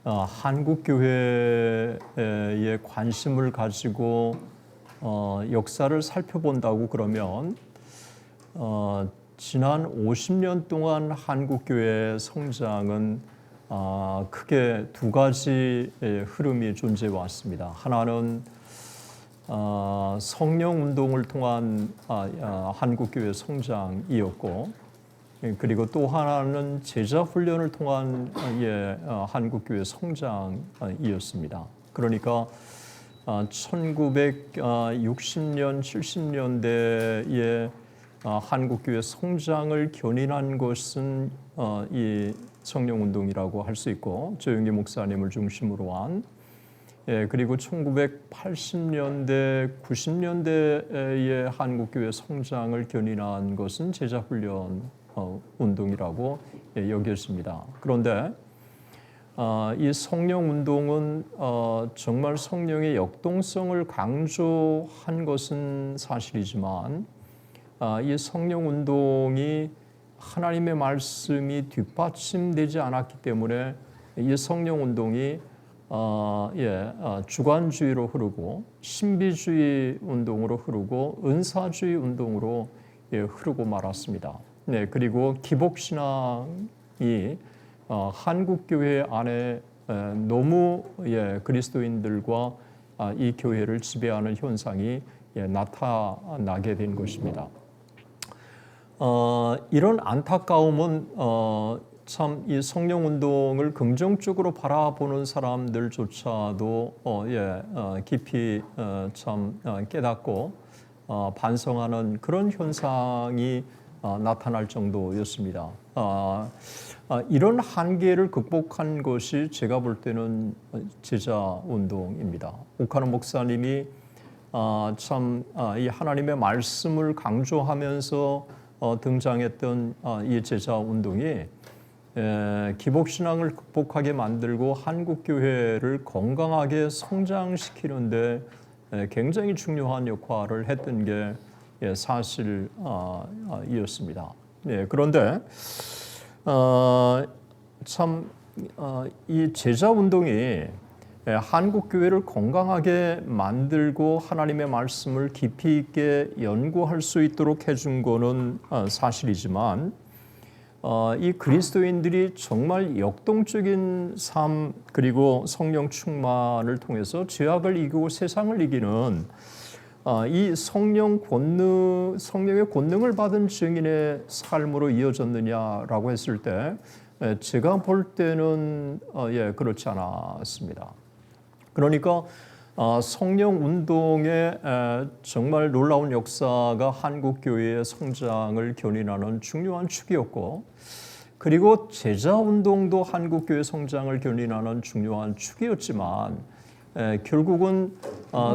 한국 교회에 관심을 가지고 역사를 살펴본다고 그러면 지난 50년 동안 한국 교회의 성장은 크게 두 가지 흐름이 존재해 왔습니다. 하나는 성령 운동을 통한 한국 교회 성장이었고, 그리고 또 하나는 제자 훈련을 통한 한국 교회 성장이었습니다. 그러니까 1960년, 70년대에 한국 교회 성장을 견인한 것은 이 성령 운동이라고 할 수 있고, 조영기 목사님을 중심으로 한, 그리고 1980년대, 90년대의 한국 교회 성장을 견인한 것은 제자 훈련 운동이라고 여겼습니다. 그런데 이 성령 운동은 정말 성령의 역동성을 강조한 것은 사실이지만 이 성령 운동이 하나님의 말씀이 뒷받침되지 않았기 때문에 이 성령 운동이 주관주의로 흐르고 신비주의 운동으로 흐르고 은사주의 운동으로 흐르고 말았습니다. 네, 그리고 기복신앙이 한국 교회 안에 너무 그리스도인들과 이 교회를 지배하는 현상이 나타나게 된 것입니다. 이런 안타까움은 참 이 성령 운동을 긍정적으로 바라보는 사람들조차도 깊이 참 깨닫고 반성하는 그런 현상이 나타날 정도였습니다. 이런 한계를 극복한 것이 제가 볼 때는 제자 운동입니다. 오카노 목사님이 이 하나님의 말씀을 강조하면서 등장했던 이 제자 운동이 기복신앙을 극복하게 만들고 한국 교회를 건강하게 성장시키는데 굉장히 중요한 역할을 했던 게 사실이었습니다. 그런데 이 제자 운동이 한국 교회를 건강하게 만들고 하나님의 말씀을 깊이 있게 연구할 수 있도록 해준 거는 사실이지만 이 그리스도인들이 정말 역동적인 삶 그리고 성령 충만을 통해서 죄악을 이기고 세상을 이기는 이 성령의 권능을 받은 증인의 삶으로 이어졌느냐라고 했을 때 제가 볼 때는 그렇지 않았습니다. 그러니까 성령 운동의 정말 놀라운 역사가 한국 교회의 성장을 견인하는 중요한 축이었고, 그리고 제자 운동도 한국 교회 성장을 견인하는 중요한 축이었지만 결국은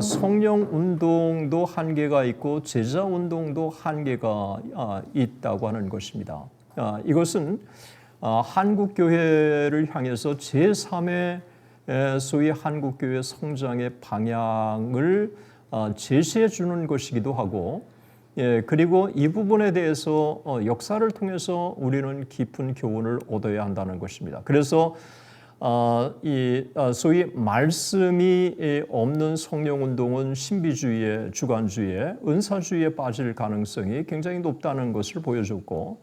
성령 운동도 한계가 있고 제자 운동도 한계가 있다고 하는 것입니다. 이것은 한국 교회를 향해서 제3의 소위 한국 교회 성장의 방향을 제시해 주는 것이기도 하고, 그리고 이 부분에 대해서 역사를 통해서 우리는 깊은 교훈을 얻어야 한다는 것입니다. 그래서 이 소위 말씀이 없는 성령 운동은 신비주의의 주관주의에 은사주의에 빠질 가능성이 굉장히 높다는 것을 보여줬고,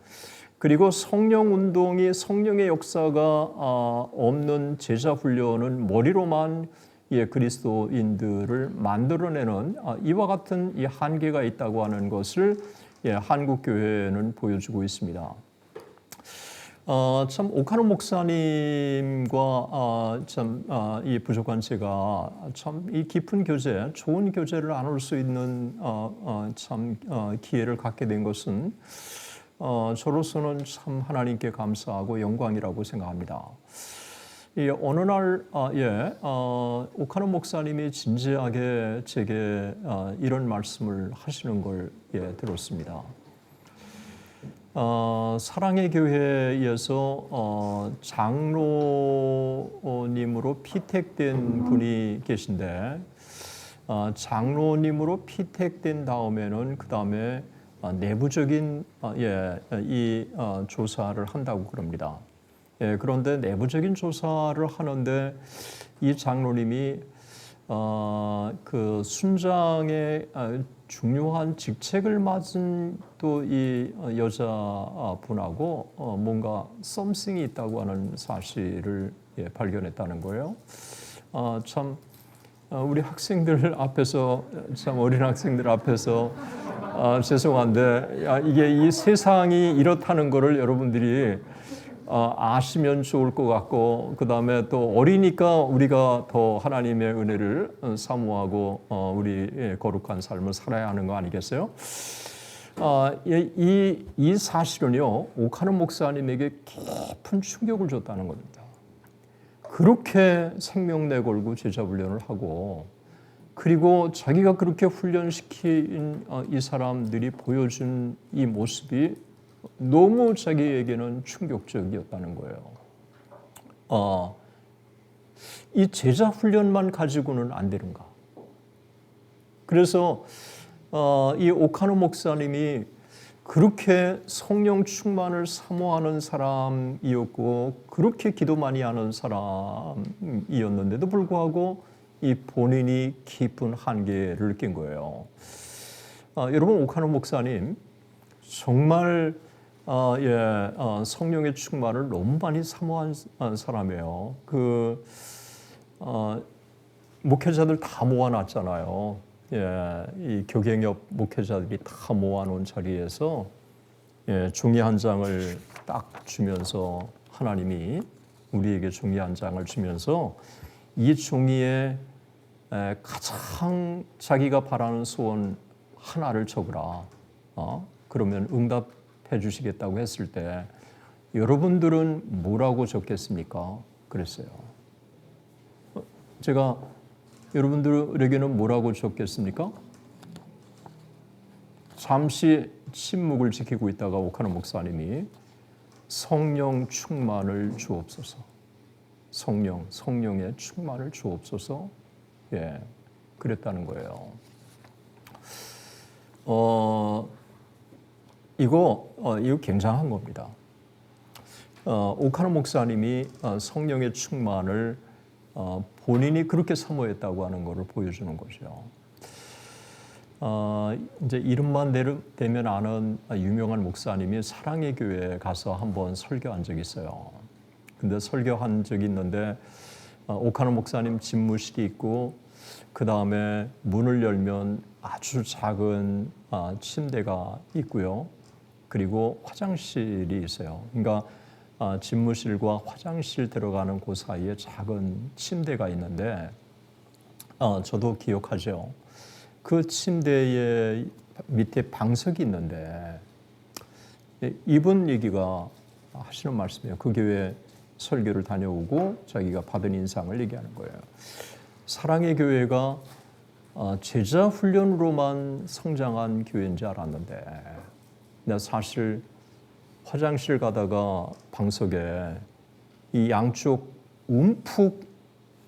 그리고 성령 운동이 성령의 역사가 없는 제자 훈련은 머리로만 그리스도인들을 만들어내는 이와 같은 이 한계가 있다고 하는 것을 한국 교회는 보여주고 있습니다. 참 오카노 목사님과 이 부족한 제가 참 이 깊은 교제, 좋은 교제를 나눌 수 있는 기회를 갖게 된 것은 저로서는 참 하나님께 감사하고 영광이라고 생각합니다. 어느 날 오카노 목사님이 진지하게 제게 이런 말씀을 하시는 걸 들었습니다. 사랑의 교회에서 장로님으로 피택된 분이 계신데 장로님으로 피택된 다음에는 그 다음에 내부적인 이 조사를 한다고 그럽니다. 그런데 내부적인 조사를 하는데 이 장로님이 그 순장의 중요한 직책을 맡은 또 이 여자분하고 뭔가 썸씽이 있다고 하는 사실을 발견했다는 거예요. 참 우리 학생들 앞에서, 참 어린 학생들 앞에서 죄송한데 이게 이 세상이 이렇다는 거를 여러분들이 아시면 좋을 것 같고, 그 다음에 또 어리니까 우리가 더 하나님의 은혜를 사모하고 우리 거룩한 삶을 살아야 하는 거 아니겠어요? 이 사실은요, 오카노 목사님에게 깊은 충격을 줬다는 겁니다. 그렇게 생명 내걸고 제자 훈련을 하고, 그리고 자기가 그렇게 훈련시킨 이 사람들이 보여준 이 모습이 너무 자기에게는 충격적이었다는 거예요. 이 제자 훈련만 가지고는 안 되는가? 그래서 이 오카노 목사님이 그렇게 성령 충만을 사모하는 사람이었고, 그렇게 기도 많이 하는 사람이었는데도 불구하고 이 본인이 깊은 한계를 느낀 거예요. 여러분, 오카노 목사님 정말 성령의 충만을 너무 많이 사모한 사람이에요. 목회자들 다 모아놨잖아요. 이 교갱협 목회자들이 다 모아놓은 자리에서 종이 한 장을 딱 주면서, 하나님이 우리에게 종이 한 장을 주면서 이 종이에 가장 자기가 바라는 소원 하나를 적으라. 그러면 응답해 주시겠다고 했을 때 여러분들은 뭐라고 적겠습니까? 그랬어요. 제가 여러분들에게는 뭐라고 적겠습니까? 잠시 침묵을 지키고 있다가 오카노 목사님이 성령 충만을 주옵소서. 성령의 충만을 주옵소서. 그랬다는 거예요. 이거 굉장한 겁니다. 오카노 목사님이 성령의 충만을 본인이 그렇게 사모했다고 하는 것을 보여주는 거죠. 이제 이름만 대면 아는 유명한 목사님이 사랑의 교회에 가서 한번 설교한 적이 있어요. 근데 설교한 적이 있는데 오카노 목사님 집무실이 있고, 그 다음에 문을 열면 아주 작은 침대가 있고요. 그리고 화장실이 있어요. 그러니까 집무실과 화장실 들어가는 그 사이에 작은 침대가 있는데, 저도 기억하죠. 그 침대의 밑에 방석이 있는데, 이분 얘기가 하시는 말씀이에요. 그 교회 설교를 다녀오고 자기가 받은 인상을 얘기하는 거예요. 사랑의 교회가 제자 훈련으로만 성장한 교회인 줄 알았는데, 나 사실 화장실 가다가 방석에 이 양쪽 움푹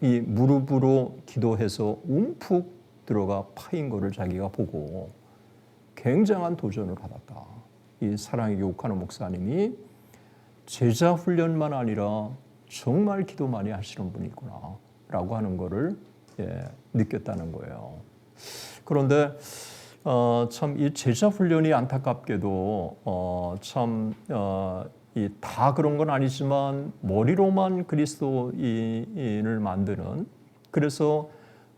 이 무릎으로 기도해서 움푹 들어가 파인 거를 자기가 보고 굉장한 도전을 받았다. 이 사랑의 오카노 목사님이 제자 훈련만 아니라 정말 기도 많이 하시는 분이구나 라고 하는 거를 느꼈다는 거예요. 그런데 참 이 제자 훈련이 안타깝게도 다 그런 건 아니지만 머리로만 그리스도인을 만드는, 그래서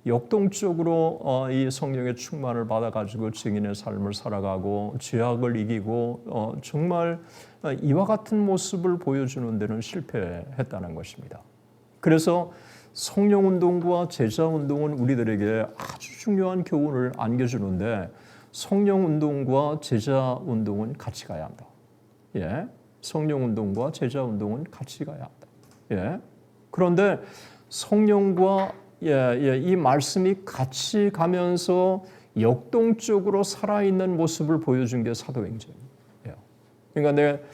역동적으로 이 성령의 충만을 받아가지고 증인의 삶을 살아가고 죄악을 이기고 정말 이와 같은 모습을 보여주는 데는 실패했다는 것입니다. 그래서 성령운동과 제자운동은 우리들에게 아주 중요한 교훈을 안겨주는데, 성령운동과 제자운동은 같이 가야 한다. 성령운동과 제자운동은 같이 가야 한다. 그런데 성령과 이 말씀이 같이 가면서 역동적으로 살아있는 모습을 보여준 게 사도행전이에요. 그러니까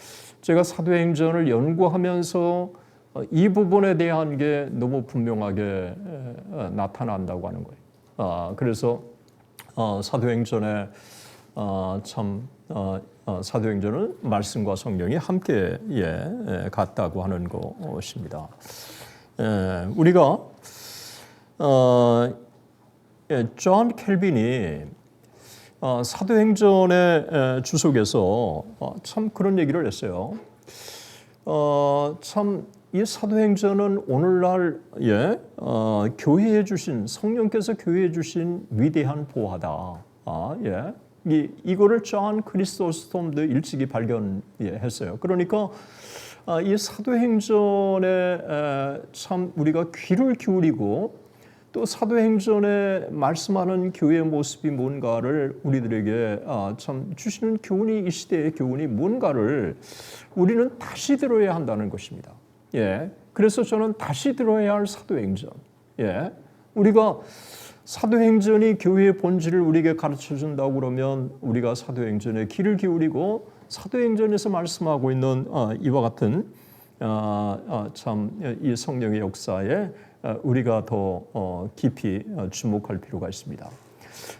제가 사도행전을 연구하면서 이 부분에 대한 게 너무 분명하게 나타난다고 하는 거예요. 그래서 사도행전에 참 사도행전은 말씀과 성령이 함께 갔다고 하는 것입니다. 우리가 존 켈빈이 사도행전의 주석에서 참 그런 얘기를 했어요. 참 이 사도행전은 오늘날 교회에 주신 성령께서 교회에 주신 위대한 보화다. 이거를 존 크리스토스톰도 일찍이 발견했어요. 그러니까 이 사도행전에 참 우리가 귀를 기울이고 또 사도행전에 말씀하는 교회의 모습이 뭔가를 우리들에게 참 주시는 교훈이, 이 시대의 교훈이 뭔가를 우리는 다시 들어야 한다는 것입니다. 그래서 저는 다시 들어야 할 사도행전. 우리가 사도행전이 교회의 본질을 우리에게 가르쳐 준다고 그러면 우리가 사도행전에 귀를 기울이고 사도행전에서 말씀하고 있는 이와 같은 참 이 성령의 역사에 우리가 더 깊이 주목할 필요가 있습니다.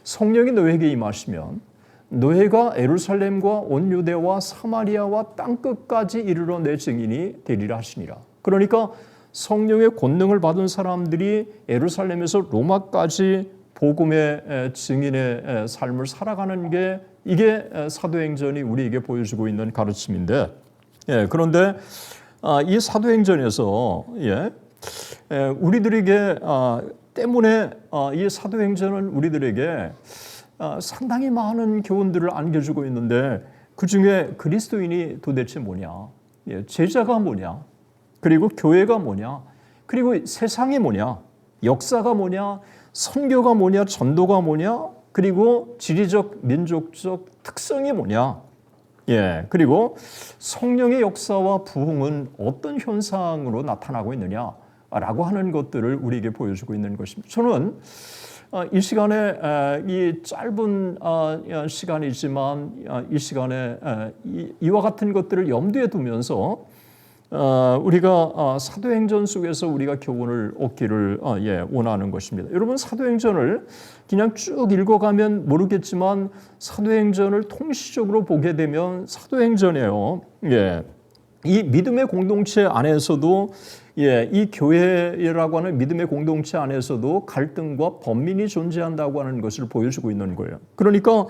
성령이 너에게 임하시면 너희가 예루살렘과 온 유대와 사마리아와 땅끝까지 이르러 내 증인이 되리라 하시니라. 그러니까 성령의 권능을 받은 사람들이 예루살렘에서 로마까지 복음의 증인의 삶을 살아가는 게 이게 사도행전이 우리에게 보여주고 있는 가르침인데, 그런데 이 사도행전에서 우리들에게 때문에 이 사도행전은 우리들에게 상당히 많은 교훈들을 안겨주고 있는데 그 중에 그리스도인이 도대체 뭐냐, 제자가 뭐냐, 그리고 교회가 뭐냐, 그리고 세상이 뭐냐, 역사가 뭐냐, 선교가 뭐냐, 전도가 뭐냐, 그리고 지리적, 민족적 특성이 뭐냐, 그리고 성령의 역사와 부흥은 어떤 현상으로 나타나고 있느냐라고 하는 것들을 우리에게 보여주고 있는 것입니다. 저는 이 시간에 이 짧은 시간이지만 이 시간에 이와 같은 것들을 염두에 두면서 우리가 사도행전 속에서 우리가 교훈을 얻기를 원하는 것입니다. 여러분, 사도행전을 그냥 쭉 읽어가면 모르겠지만 사도행전을 통시적으로 보게 되면 사도행전에요. 이 믿음의 공동체 안에서도 이 교회라고 하는 믿음의 공동체 안에서도 갈등과 번민이 존재한다고 하는 것을 보여주고 있는 거예요. 그러니까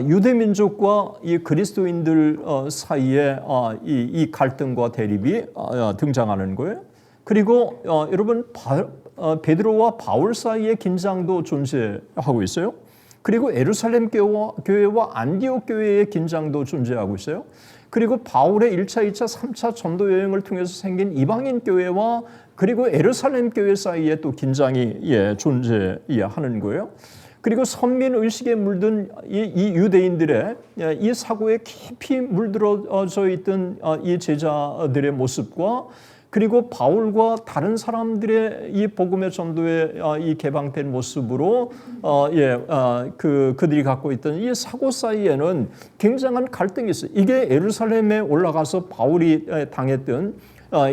유대 민족과 이 그리스도인들 사이에 이 갈등과 대립이 등장하는 거예요. 그리고 여러분 베드로와 바울 사이의 긴장도 존재하고 있어요. 그리고 예루살렘 교회와 안디옥 교회의 긴장도 존재하고 있어요. 그리고 바울의 1차, 2차, 3차 전도 여행을 통해서 생긴 이방인 교회와 그리고 예루살렘 교회 사이에 또 긴장이 존재하는 거예요. 그리고 선민 의식에 물든 이 유대인들의 이 사고에 깊이 물들어져 있던 이 제자들의 모습과 그리고 바울과 다른 사람들의 이 복음의 전도에 이 개방된 모습으로 그들이 갖고 있던 이 사고 사이에는 굉장한 갈등이 있어요. 이게 예루살렘에 올라가서 바울이 당했던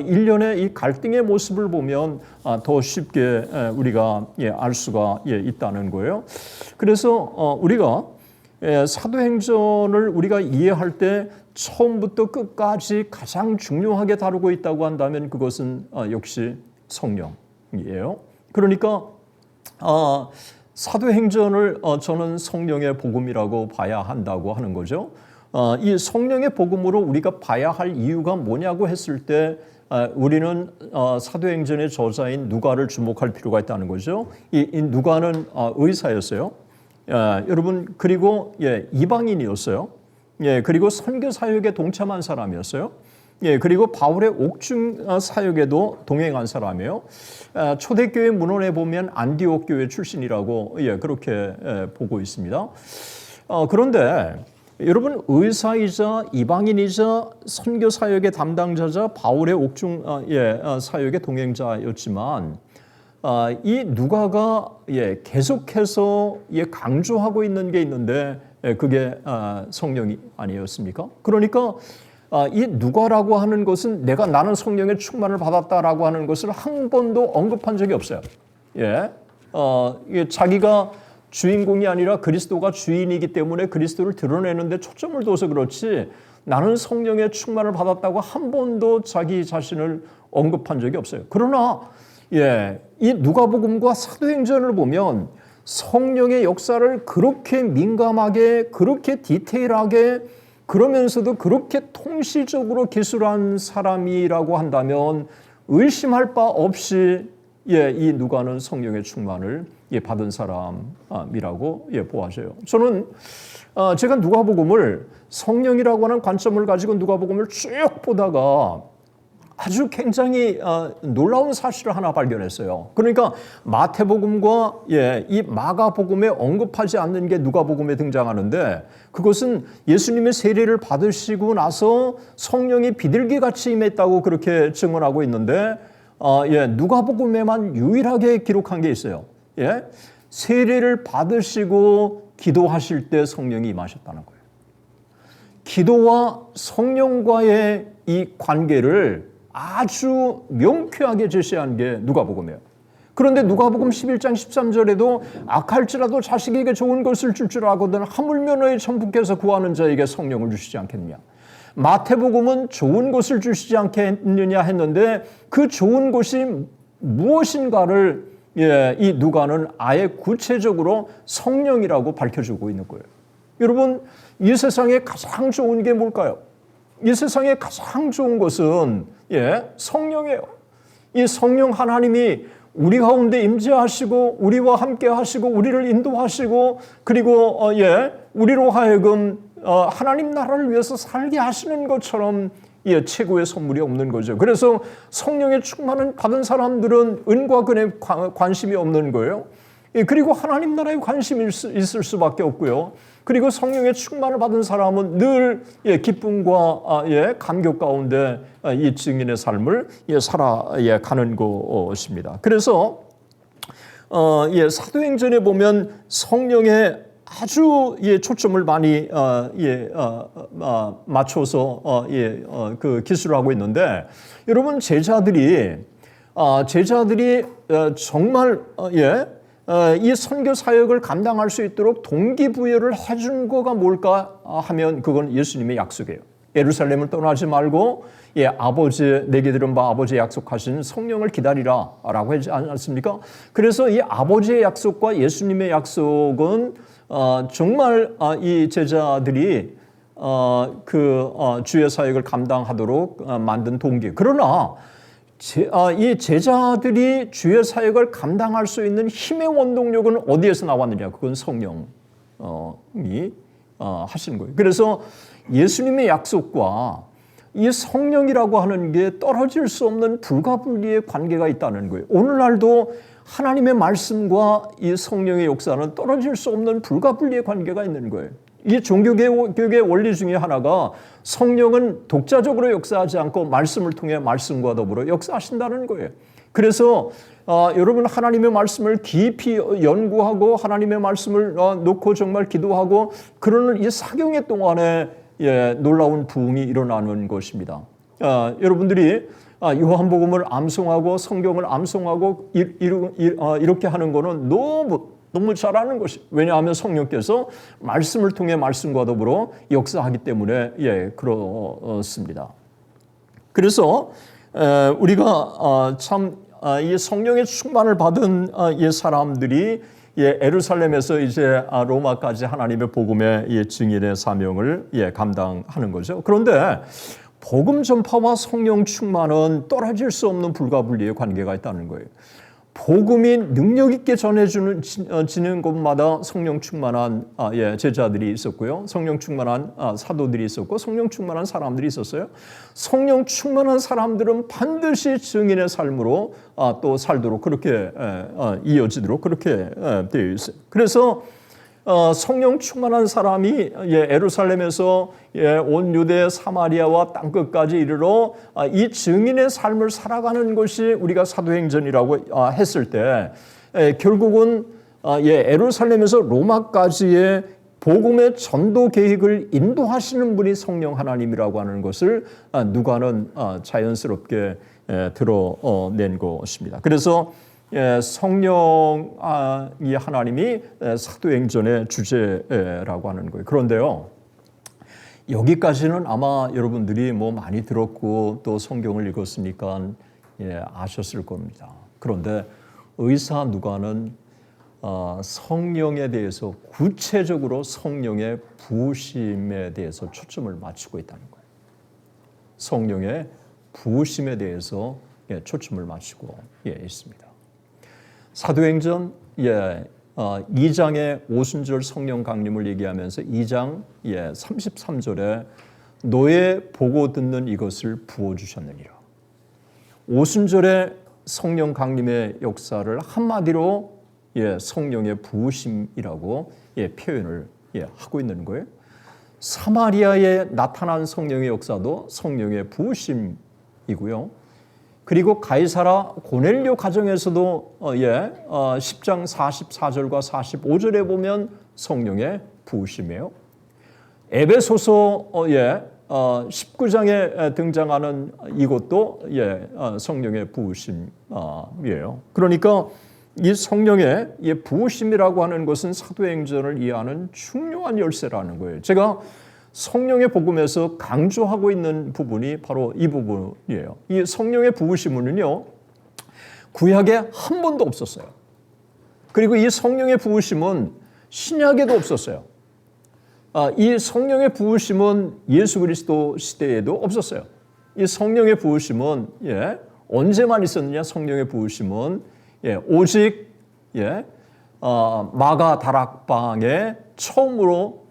일련의 이 갈등의 모습을 보면 더 쉽게 우리가 알 수가 있다는 거예요. 그래서 우리가 사도행전을 우리가 이해할 때 처음부터 끝까지 가장 중요하게 다루고 있다고 한다면 그것은 역시 성령이에요. 그러니까 사도행전을 저는 성령의 복음이라고 봐야 한다고 하는 거죠. 이 성령의 복음으로 우리가 봐야 할 이유가 뭐냐고 했을 때 우리는 사도행전의 저자인 누가를 주목할 필요가 있다는 거죠. 이 누가는 의사였어요. 여러분, 그리고 이방인이었어요. 그리고 선교 사역에 동참한 사람이었어요. 그리고 바울의 옥중 사역에도 동행한 사람이에요. 초대교회 문헌에 보면 안디옥 교회 출신이라고 그렇게 보고 있습니다. 그런데 여러분, 의사이자 이방인이자 선교 사역의 담당자자 바울의 옥중 사역의 동행자였지만 이 누가가 계속해서 강조하고 있는 게 있는데 그게 성령이 아니었습니까? 그러니까 이 누가라고 하는 것은 나는 성령의 충만을 받았다라고 하는 것을 한 번도 언급한 적이 없어요. 자기가 주인공이 아니라 그리스도가 주인이기 때문에 그리스도를 드러내는 데 초점을 둬서 그렇지 나는 성령의 충만을 받았다고 한 번도 자기 자신을 언급한 적이 없어요. 그러나 이 누가복음과 사도행전을 보면 성령의 역사를 그렇게 민감하게, 그렇게 디테일하게, 그러면서도 그렇게 통시적으로 기술한 사람이라고 한다면 의심할 바 없이 이 누가는 성령의 충만을 받은 사람이라고 보아져요. 저는 제가 누가복음을 성령이라고 하는 관점을 가지고 누가복음을 쭉 보다가 아주 굉장히 놀라운 사실을 하나 발견했어요. 그러니까 마태복음과 이 마가복음에 언급하지 않는 게 누가복음에 등장하는데 그것은 예수님의 세례를 받으시고 나서 성령이 비둘기같이 임했다고 그렇게 증언하고 있는데 누가복음에만 유일하게 기록한 게 있어요. 세례를 받으시고 기도하실 때 성령이 임하셨다는 거예요. 기도와 성령과의 이 관계를 아주 명쾌하게 제시한 게 누가복음이에요. 그런데 누가복음 11장 13절에도 악할지라도 자식에게 좋은 것을 줄 알거든 하물며 너희 천부께서 구하는 자에게 성령을 주시지 않겠느냐. 마태복음은 좋은 것을 주시지 않겠느냐 했는데 그 좋은 것이 무엇인가를 이 누가는 아예 구체적으로 성령이라고 밝혀주고 있는 거예요. 여러분, 이 세상에 가장 좋은 게 뭘까요? 이 세상에 가장 좋은 것은 성령이에요. 이 성령 하나님이 우리 가운데 임재하시고 우리와 함께 하시고 우리를 인도하시고 그리고 우리로 하여금 하나님 나라를 위해서 살게 하시는 것처럼 최고의 선물이 없는 거죠. 그래서 성령의 충만을 받은 사람들은 은과 금에 관심이 없는 거예요. 그리고 하나님 나라에 관심이 있을 수밖에 없고요. 그리고 성령의 충만을 받은 사람은 늘 기쁨과 감격 가운데 이 증인의 삶을 살아가는 것입니다. 그래서 사도행전에 보면 성령의 아주 초점을 많이 맞춰서 그 기술을 하고 있는데 여러분 제자들이 정말 이 선교 사역을 감당할 수 있도록 동기부여를 해준 거가 뭘까 하면 그건 예수님의 약속이에요. 예루살렘을 떠나지 말고 아버지 내게 들은 바 아버지 약속하신 성령을 기다리라 라고 하지 않았습니까? 그래서 이 아버지의 약속과 예수님의 약속은 정말 이 제자들이 주의 사역을 감당하도록 만든 동기. 그러나 이 제자들이 주의 사역을 감당할 수 있는 힘의 원동력은 어디에서 나왔느냐? 그건 성령이 하시는 거예요. 그래서 예수님의 약속과 이 성령이라고 하는 게 떨어질 수 없는 불가분리의 관계가 있다는 거예요. 오늘날도 하나님의 말씀과 이 성령의 역사는 떨어질 수 없는 불가분리의 관계가 있는 거예요. 이 종교개혁의 원리 중에 하나가 성령은 독자적으로 역사하지 않고 말씀을 통해 말씀과 더불어 역사하신다는 거예요. 그래서 여러분 하나님의 말씀을 깊이 연구하고 하나님의 말씀을 놓고 정말 기도하고 그러는 이 사경의 동안에 놀라운 부흥이 일어나는 것입니다. 여러분들이 요한복음을 암송하고 성경을 암송하고 이렇게 하는 거는 너무 잘하는 것이. 왜냐하면 성령께서 말씀을 통해 말씀과 더불어 역사하기 때문에 그렇습니다. 그래서 우리가 참 이 성령의 충만을 받은 이 사람들이 예루살렘에서 이제 로마까지 하나님의 복음의 증인의 사명을 감당하는 거죠. 그런데 복음 전파와 성령 충만은 떨어질 수 없는 불가분리의 관계가 있다는 거예요. 복음이 능력 있게 전해지는 곳마다 성령 충만한 제자들이 있었고요. 성령 충만한 사도들이 있었고 성령 충만한 사람들이 있었어요. 성령 충만한 사람들은 반드시 증인의 삶으로 또 살도록 그렇게 이어지도록 그렇게 되어 있어요. 그래서 성령 충만한 사람이 예루살렘에서 온 유대 사마리아와 땅끝까지 이르러 이 증인의 삶을 살아가는 것이 우리가 사도행전이라고 했을 때 결국은 예루살렘에서 로마까지의 복음의 전도 계획을 인도하시는 분이 성령 하나님이라고 하는 것을 누가는 자연스럽게 드러낸 것입니다. 그래서 성령이 하나님이 사도행전의 주제라고 하는 거예요. 그런데요, 여기까지는 아마 여러분들이 뭐 많이 들었고 또 성경을 읽었으니까 아셨을 겁니다. 그런데 의사 누가는 성령에 대해서 구체적으로 성령의 부으심에 대해서 초점을 맞추고 있다는 거예요. 성령의 부으심에 대해서 초점을 맞추고 있습니다. 사도행전 2장의 오순절 성령 강림을 얘기하면서 2장 33절에 너의 보고 듣는 이것을 부어주셨느니라. 오순절의 성령 강림의 역사를 한마디로 성령의 부으심이라고 표현을 하고 있는 거예요. 사마리아에 나타난 성령의 역사도 성령의 부으심이고요. 그리고 가이사라 고넬료 가정에서도 10장 44절과 45절에 보면 성령의 부으심이에요. 에베소서 19장에 등장하는 이것도 성령의 부으심이에요. 그러니까 이 성령의 부으심이라고 하는 것은 사도행전을 이해하는 중요한 열쇠라는 거예요. 제가 성령의 복음에서 강조하고 있는 부분이 바로 이 부분이에요. 이 성령의 부으심은요, 구약에 한 번도 없었어요. 그리고 이 성령의 부으심은 신약에도 없었어요. 이 성령의 부으심은 예수 그리스도 시대에도 없었어요. 이 성령의 부으심은 언제만 있었느냐? 성령의 부으심은 오직 마가 다락방에 처음으로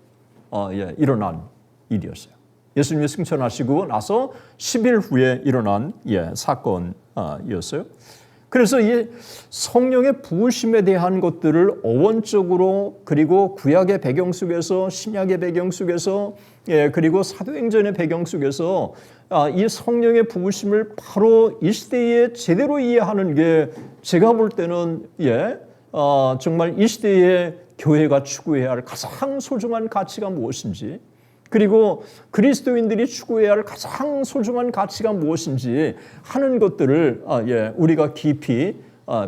일어난 일이었어요. 예수님이 승천하시고 나서 10일 후에 일어난 사건이었어요. 그래서 이 성령의 부으심에 대한 것들을 어원적으로 그리고 구약의 배경 속에서 신약의 배경 속에서 그리고 사도행전의 배경 속에서 이 성령의 부으심을 바로 이 시대에 제대로 이해하는 게 제가 볼 때는 정말 이 시대에 교회가 추구해야 할 가장 소중한 가치가 무엇인지, 그리고 그리스도인들이 추구해야 할 가장 소중한 가치가 무엇인지 하는 것들을 우리가 깊이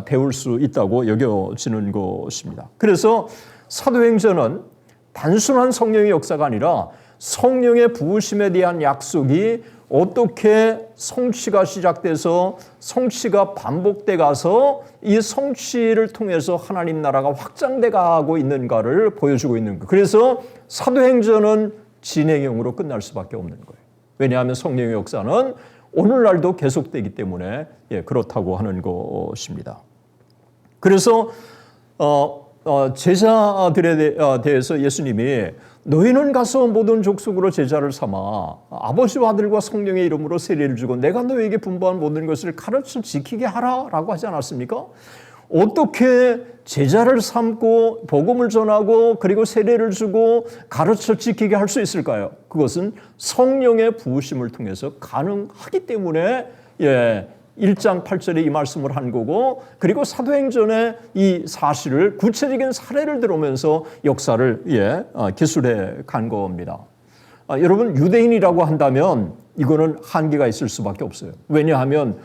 배울 수 있다고 여겨지는 것입니다. 그래서 사도행전은 단순한 성령의 역사가 아니라 성령의 부으심에 대한 약속이 어떻게 성취가 시작돼서 성취가 반복돼 가서 이 성취를 통해서 하나님 나라가 확장돼 가고 있는가를 보여주고 있는 거예요. 그래서 사도행전은 진행형으로 끝날 수밖에 없는 거예요. 왜냐하면 성령의 역사는 오늘날도 계속되기 때문에 그렇다고 하는 것입니다. 그래서 제자들에 대해서 예수님이 너희는 가서 모든 족속으로 제자를 삼아 아버지와 아들과 성령의 이름으로 세례를 주고 내가 너희에게 분부한 모든 것을 가르쳐 지키게 하라라고 하지 않았습니까? 어떻게 제자를 삼고 복음을 전하고 그리고 세례를 주고 가르쳐 지키게 할 수 있을까요? 그것은 성령의 부으심을 통해서 가능하기 때문에 1장 8절에 이 말씀을 한 거고, 그리고 사도행전의 이 사실을 구체적인 사례를 들으면서 역사를 기술해 간 겁니다. 여러분, 유대인이라고 한다면 이거는 한계가 있을 수밖에 없어요. 왜냐하면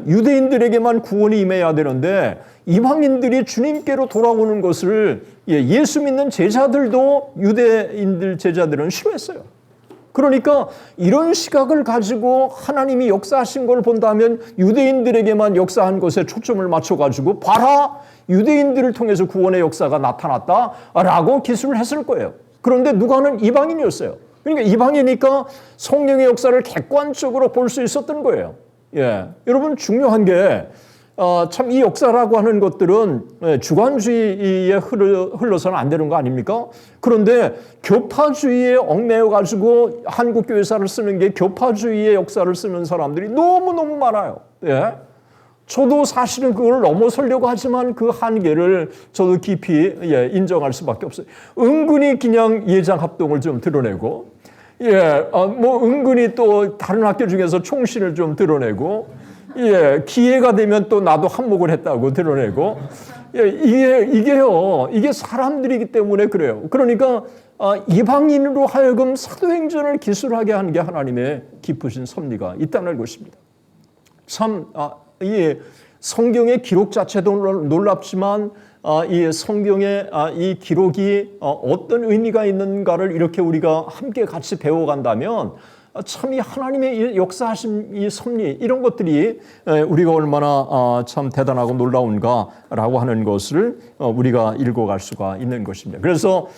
유대인들에게만 구원이 임해야 되는데 이방인들이 주님께로 돌아오는 것을 예수 믿는 제자들도 유대인들 제자들은 싫어했어요. 그러니까 이런 시각을 가지고 하나님이 역사하신 걸 본다면 유대인들에게만 역사한 것에 초점을 맞춰가지고 봐라, 유대인들을 통해서 구원의 역사가 나타났다라고 기술을 했을 거예요. 그런데 누가는 이방인이었어요. 그러니까 이방이니까 성령의 역사를 객관적으로 볼 수 있었던 거예요. 여러분, 중요한 게 참 이 역사라고 하는 것들은 주관주의에 흘러서는 안 되는 거 아닙니까? 그런데 교파주의에 얽매여 가지고 한국 교회사를 쓰는 게 교파주의의 역사를 쓰는 사람들이 너무너무 많아요. 저도 사실은 그걸 넘어서려고 하지만 그 한계를 저도 깊이 인정할 수밖에 없어요. 은근히 그냥 예장합동을 좀 드러내고, 뭐 은근히 또 다른 학교 중에서 총신을 좀 드러내고, 기회가 되면 또 나도 한몫을 했다고 드러내고, 이게 사람들이기 때문에 그래요. 그러니까 이방인으로 하여금 사도행전을 기술하게 하는 게 하나님의 깊으신 섭리가 있다는 것입니다. 참 성경의 기록 자체도 놀랍지만 이 성경의 이 기록이 어떤 의미가 있는가를 이렇게 우리가 함께 같이 배워간다면 참 이 하나님의 역사하심, 이 섭리 이런 것들이 우리가 얼마나 참 대단하고 놀라운가라고 하는 것을 우리가 읽어갈 수가 있는 것입니다. 그래서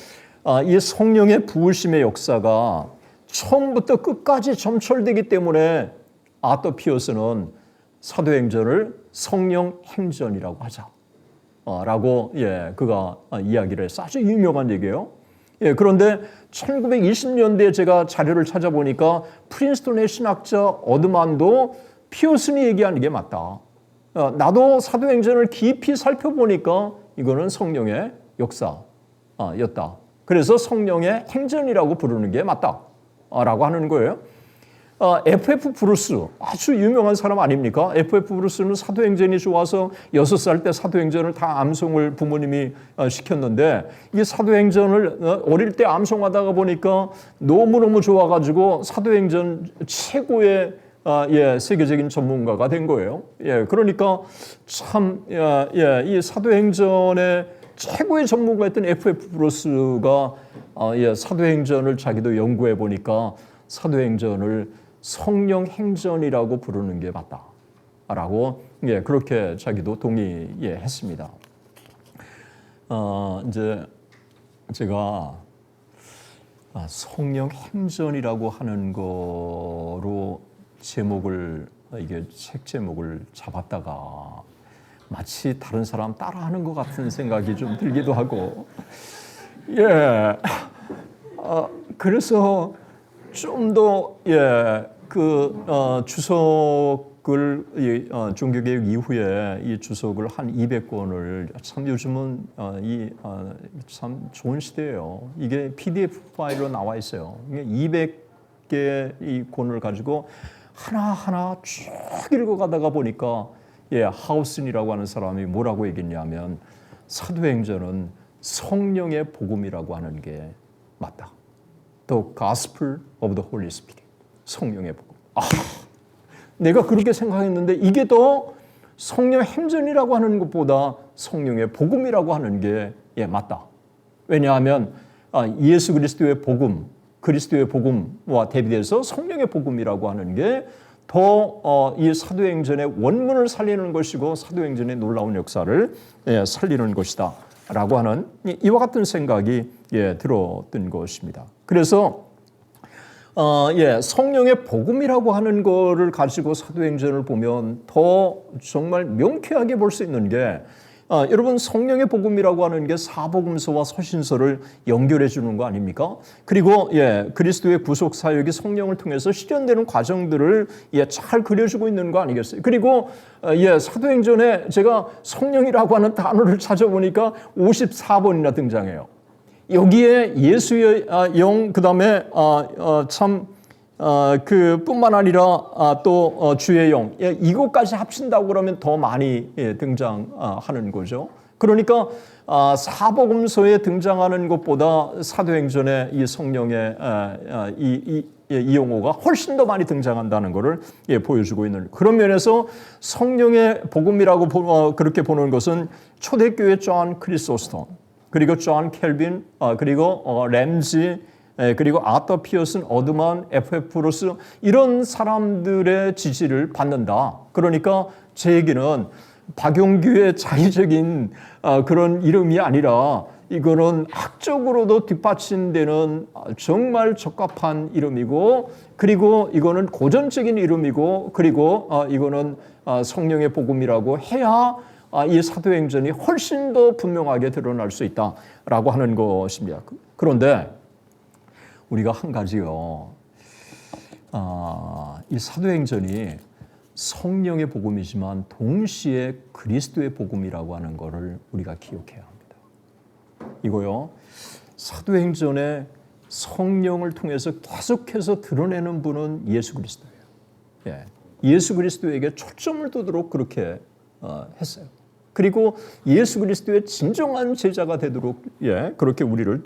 이 성령의 부으심의 역사가 처음부터 끝까지 점철되기 때문에 아터 피어스는 사도행전을 성령 행전이라고 하자 라고 그가 이야기를 해서 아주 유명한 얘기예요. 그런데 1920년대에 제가 자료를 찾아보니까 프린스턴의 신학자 어드만도 피어슨이 얘기하는 게 맞다. 나도 사도행전을 깊이 살펴보니까 이거는 성령의 역사였다. 그래서 성령의 행전이라고 부르는 게 맞다라고 하는 거예요. F.F. 브루스 아주 유명한 사람 아닙니까? F.F. 브루스는 사도행전이 좋아서 6살 때 사도행전을 다 암송을 부모님이 시켰는데 이 사도행전을 어릴 때 암송하다가 보니까 너무너무 좋아가지고 사도행전 최고의 세계적인 전문가가 된 거예요. 그러니까 참 이 사도행전의 최고의 전문가였던 F.F. 브루스가 사도행전을 자기도 연구해 보니까 사도행전을 성령 행전이라고 부르는 게 맞다라고 그렇게 자기도 동의했습니다. 이제 제가 성령 행전이라고 하는 거로 제목을 이게 책 제목을 잡았다가 마치 다른 사람 따라하는 것 같은 생각이 좀 들기도 하고 그래서 좀 더 주석을 종교개혁 이후에 이 주석을 한 200권을 참 요즘은 참 좋은 시대예요. 이게 PDF 파일로 나와 있어요. 200개 이 권을 가지고 하나하나 쭉 읽어가다가 보니까 하우슨이라고 하는 사람이 뭐라고 얘기했냐면 사도행전은 성령의 복음이라고 하는 게 맞다. The Gospel of the Holy Spirit. 성령의 복음. 내가 그렇게 생각했는데 이게 더 성령 행전이라고 하는 것보다 성령의 복음이라고 하는 게 맞다. 왜냐하면 예수 그리스도의 복음, 그리스도의 복음과 대비돼서 성령의 복음이라고 하는 게 더 이 사도행전의 원문을 살리는 것이고 사도행전의 놀라운 역사를 살리는 것이다. 라고 하는 이와 같은 생각이 들었던 것입니다. 그래서 성령의 복음이라고 하는 거를 가지고 사도행전을 보면 더 정말 명쾌하게 볼 수 있는 게 여러분 성령의 복음이라고 하는 게 사복음서와 서신서를 연결해 주는 거 아닙니까? 그리고 그리스도의 구속 사역이 성령을 통해서 실현되는 과정들을 잘 그려주고 있는 거 아니겠어요? 그리고 사도행전에 제가 성령이라고 하는 단어를 찾아보니까 54번이나 등장해요. 여기에 예수의 영 그다음에 뿐만 아니라 또 주의 영 이것까지 합친다고 그러면 더 많이 등장하는 거죠. 그러니까 사복음서에 등장하는 것보다 사도행전에 이 성령의 이 용어가 훨씬 더 많이 등장한다는 것을 보여주고 있는 그런 면에서 성령의 복음이라고 그렇게 보는 것은 초대교회 존 크리소스톤 그리고 존 켈빈 그리고 램지 그리고 아터 피어슨, 어드만, F.F. 브루스 이런 사람들의 지지를 받는다. 그러니까 제 얘기는 박용규의 자의적인 그런 이름이 아니라 이거는 학적으로도 뒷받침되는 정말 적합한 이름이고 그리고 이거는 고전적인 이름이고 그리고 이거는 성령의 복음이라고 해야 이 사도행전이 훨씬 더 분명하게 드러날 수 있다라고 하는 것입니다. 그런데 우리가 한 가지요. 이 사도행전이 성령의 복음이지만 동시에 그리스도의 복음이라고 하는 것을 우리가 기억해야 합니다. 이거요. 사도행전에 성령을 통해서 계속해서 드러내는 분은 예수 그리스도예요. 예수 그리스도에게 초점을 두도록 그렇게 했어요. 그리고 예수 그리스도의 진정한 제자가 되도록 그렇게 우리를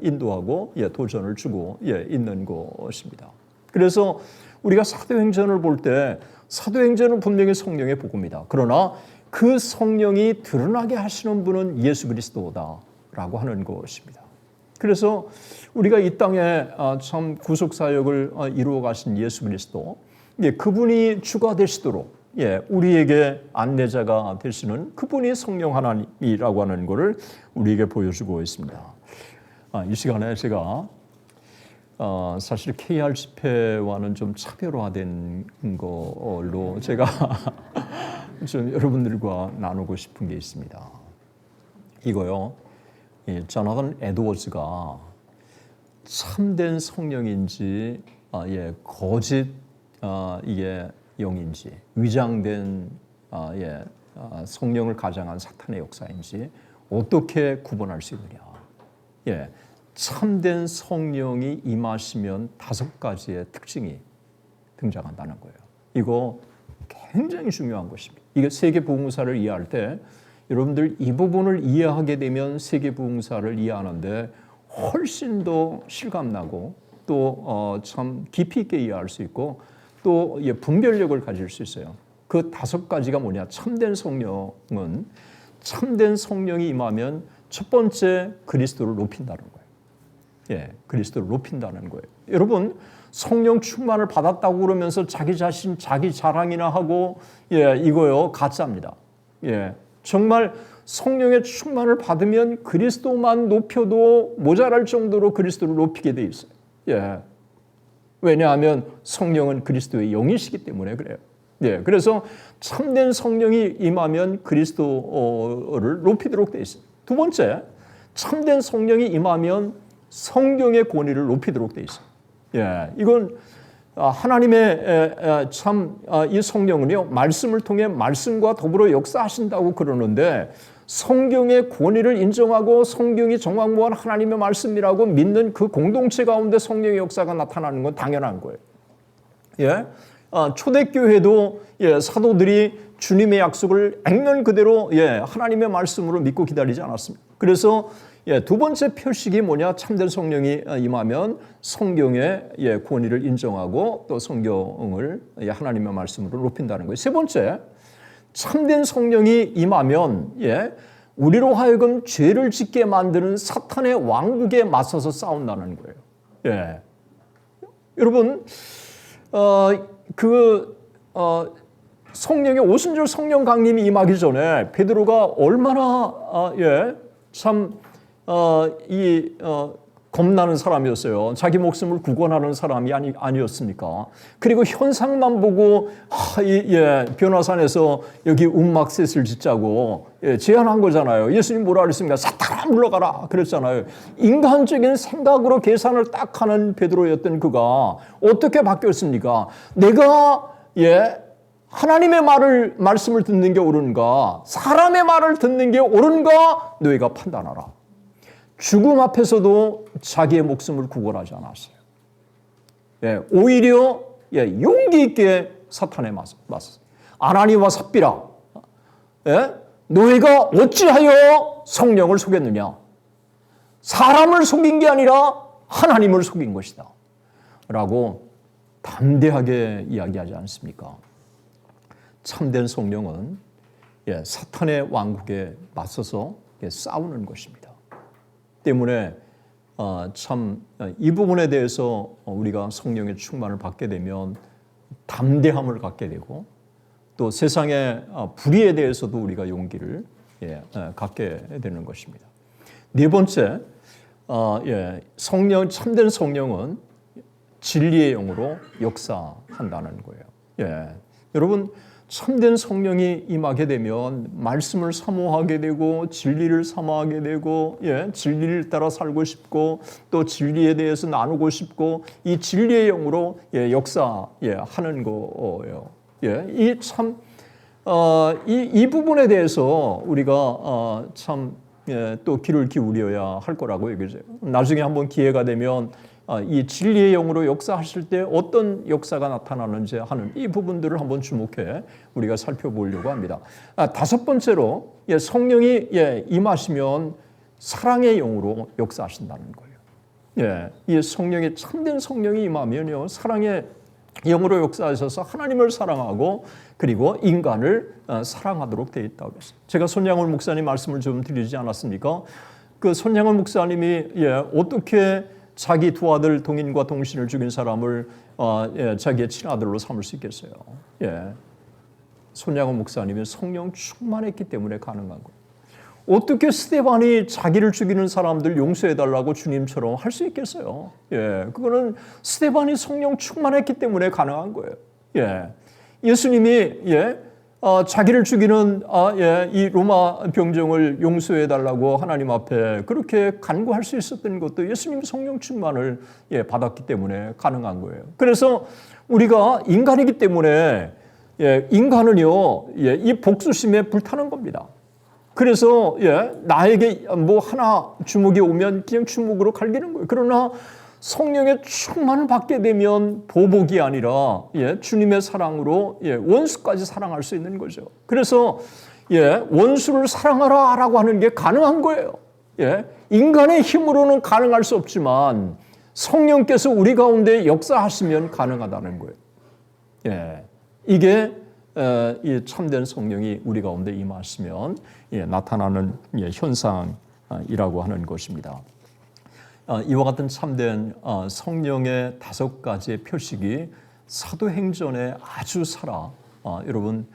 인도하고 도전을 주고 있는 것입니다. 그래서 우리가 사도행전을 볼 때 사도행전은 분명히 성령의 복음이다. 그러나 그 성령이 드러나게 하시는 분은 예수 그리스도다라고 하는 것입니다. 그래서 우리가 이 땅에 참 구속사역을 이루어 가신 예수 그리스도, 그분이 주가 되시도록 우리에게 안내자가 되시는 그분이 성령 하나님이라고 하는 것을 우리에게 보여주고 있습니다. 이 시간에 제가 사실 KR 집회와는 좀 차별화된 걸로 제가 좀 여러분들과 나누고 싶은 게 있습니다. 이거요, 조나단 에드워즈가 참된 성령인지 거짓 이게 영인지, 위장된 성령을 가장한 사탄의 역사인지 어떻게 구분할 수 있느냐. 참된 성령이 임하시면 5가지의 특징이 등장한다는 거예요. 이거 굉장히 중요한 것입니다. 이게 세계복음사를 이해할 때 여러분들 이 부분을 이해하게 되면 세계복음사를 이해하는데 훨씬 더 실감나고 또 참 깊이 있게 이해할 수 있고 또 분별력을 가질 수 있어요. 그 5가지가 뭐냐? 참된 성령은 참된 성령이 임하면 첫 번째 그리스도를 높인다는 거예요. 그리스도를 높인다는 거예요. 여러분, 성령 충만을 받았다고 그러면서 자기 자신 자기 자랑이나 하고 이거요 가짜입니다. 정말 성령의 충만을 받으면 그리스도만 높여도 모자랄 정도로 그리스도를 높이게 돼 있어요. 왜냐하면 성령은 그리스도의 영이시기 때문에 그래요. 그래서 참된 성령이 임하면 그리스도를 높이도록 돼 있어요. 두 번째, 참된 성령이 임하면 성경의 권위를 높이도록 돼 있어요. 이건 하나님의 참 이 성령은요 말씀을 통해 말씀과 더불어 역사하신다고 그러는데 성경의 권위를 인정하고 성경이 정확무한 하나님의 말씀이라고 믿는 그 공동체 가운데 성령의 역사가 나타나는 건 당연한 거예요. 초대교회도 사도들이 주님의 약속을 액면 그대로 하나님의 말씀으로 믿고 기다리지 않았습니다. 그래서 두 번째 표식이 뭐냐? 참된 성령이 임하면 성경의 권위를 인정하고 또 성경을 하나님의 말씀으로 높인다는 거예요. 세 번째, 참된 성령이 임하면 우리로 하여금 죄를 짓게 만드는 사탄의 왕국에 맞서서 싸운다는 거예요. 여러분, 성령의 오순절 성령 강림이 임하기 전에 베드로가 얼마나 겁나는 사람이었어요. 자기 목숨을 구원하는 사람이 아니었습니까? 그리고 현상만 보고 변화산에서 여기 움막셋을 짓자고 제안한 거잖아요. 예수님 뭐라 그랬습니까? 사탄아 물러가라 그랬잖아요. 인간적인 생각으로 계산을 딱 하는 베드로였던 그가 어떻게 바뀌었습니까? 내가 하나님의 말씀을 듣는 게 옳은가? 사람의 말을 듣는 게 옳은가? 너희가 판단하라. 죽음 앞에서도 자기의 목숨을 구걸하지 않았어요. 오히려 용기 있게 사탄에 맞섰어요. 아나니와 삽비라, 너희가 어찌하여 성령을 속였느냐? 사람을 속인 게 아니라 하나님을 속인 것이다. 라고 담대하게 이야기하지 않습니까? 참된 성령은 사탄의 왕국에 맞서서 싸우는 것입니다. 때문에 참 이 부분에 대해서 우리가 성령의 충만을 받게 되면 담대함을 갖게 되고 또 세상의 불의에 대해서도 우리가 용기를 갖게 되는 것입니다. 네 번째, 참된 성령은 진리의 영으로 역사한다는 거예요. 여러분, 참된 성령이 임하게 되면 말씀을 사모하게 되고 진리를 사모하게 되고 진리를 따라 살고 싶고 또 진리에 대해서 나누고 싶고 이 진리의 영으로 역사하는 거예요. 이 부분에 대해서 우리가 또 귀를 기울여야 할 거라고 얘기해요. 나중에 한번 기회가 되면 이 진리의 영으로 역사하실 때 어떤 역사가 나타나는지 하는 이 부분들을 한번 주목해 우리가 살펴보려고 합니다. 다섯 번째로 성령이 임하시면 사랑의 영으로 역사하신다는 거예요. 이 성령이 참된 성령이 임하면요 사랑의 영으로 역사하셔서 하나님을 사랑하고 그리고 인간을 사랑하도록 되어 있다고 했어요. 제가 손양월 목사님 말씀을 좀 드리지 않았습니까? 그 손양월 목사님이 어떻게 자기 두 아들 동인과 동신을 죽인 사람을 자기의 친아들로 삼을 수 있겠어요? 손양월 목사님이 성령 충만했기 때문에 가능한 거예요. 어떻게 스데반이 자기를 죽이는 사람들 용서해달라고 주님처럼 할 수 있겠어요? 그거는 스데반이 성령 충만했기 때문에 가능한 거예요. 예수님이 자기를 죽이는 이 로마 병정을 용서해달라고 하나님 앞에 그렇게 간구할 수 있었던 것도 예수님이 성령 충만을 받았기 때문에 가능한 거예요. 그래서 우리가 인간이기 때문에 인간은요 이 복수심에 불타는 겁니다. 그래서 나에게 뭐 하나 주목이 오면 그냥 주목으로 갈기는 거예요. 그러나 성령의 충만을 받게 되면 보복이 아니라 주님의 사랑으로 원수까지 사랑할 수 있는 거죠. 그래서 원수를 사랑하라라고 하는 게 가능한 거예요. 인간의 힘으로는 가능할 수 없지만 성령께서 우리 가운데 역사하시면 가능하다는 거예요. 이게 이 참된 성령이 우리 가운데 임하시면 나타나는 현상이라고 하는 것입니다. 이와 같은 참된 성령의 5가지의 표식이 사도행전에 아주 여러분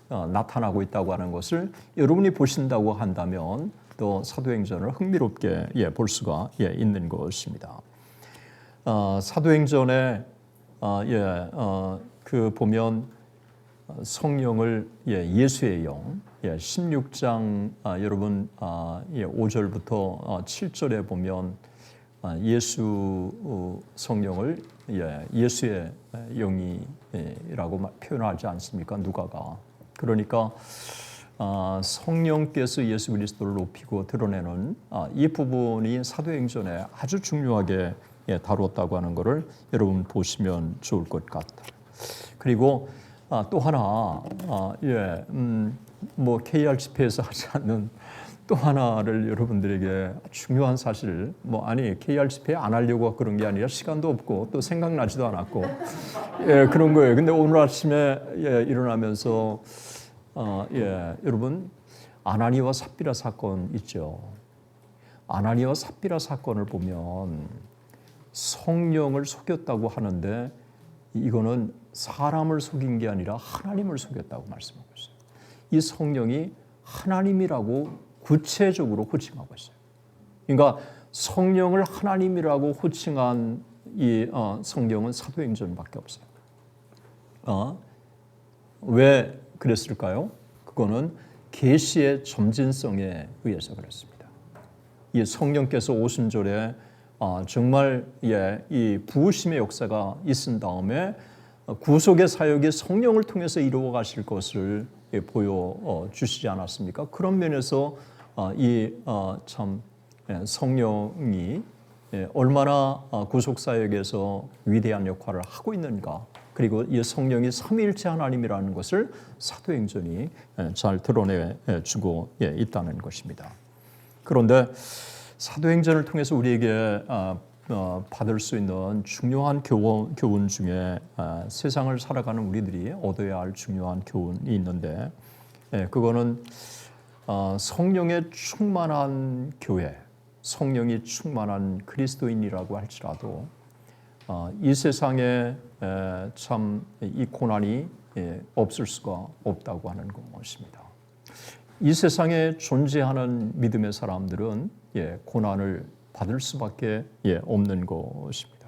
나타나고 있다고 하는 것을 여러분이 보신다고 한다면 또 사도행전을 흥미롭게 볼 수가 있는 것입니다. 사도행전에 보면 성령을 예수의 영 16장 여러분 5절부터 7절에 보면 예수 성령을 예수의 영이라고 표현하지 않습니까? 누가가. 그러니까 성령께서 예수 그리스도를 높이고 드러내는 이 부분이 사도행전에 아주 중요하게 다루었다고 하는 것을 여러분 보시면 좋을 것 같아요. 그리고 또 하나 뭐 KR 집회에서 하지 않는 또 하나를 여러분들에게 중요한 사실 KR 집회 안 하려고 그런 게 아니라 시간도 없고 또 생각나지도 않았고 그런 거예요. 근데 오늘 아침에 일어나면서 여러분 아나니와 삽비라 사건 있죠. 아나니와 삽비라 사건을 보면 성령을 속였다고 하는데 이거는 사람을 속인 게 아니라 하나님을 속였다고 말씀하고 있어요. 이 성령이 하나님이라고 구체적으로 호칭하고 있어요. 그러니까 성령을 하나님이라고 호칭한 이 성경은 사도행전밖에 없어요. 왜 그랬을까요? 그거는 계시의 점진성에 의해서 그렇습니다. 이 성령께서 오순절에 정말 이 부으심의 역사가 있은 다음에 구속의 사역이 성령을 통해서 이루어 가실 것을 보여주시지 않았습니까? 그런 면에서 이 참 성령이 얼마나 구속 사역에서 위대한 역할을 하고 있는가, 그리고 이 성령이 삼위일체 하나님이라는 것을 사도행전이 잘 드러내주고 있다는 것입니다. 그런데 사도행전을 통해서 우리에게 받을 수 있는 중요한 교훈 중에 세상을 살아가는 우리들이 얻어야 할 중요한 교훈이 있는데 그거는 성령의 충만한 교회, 성령이 충만한 그리스도인이라고 할지라도 이 세상에 참 이 고난이 없을 수가 없다고 하는 것입니다. 이 세상에 존재하는 믿음의 사람들은 고난을 받을 수밖에 없는 것입니다.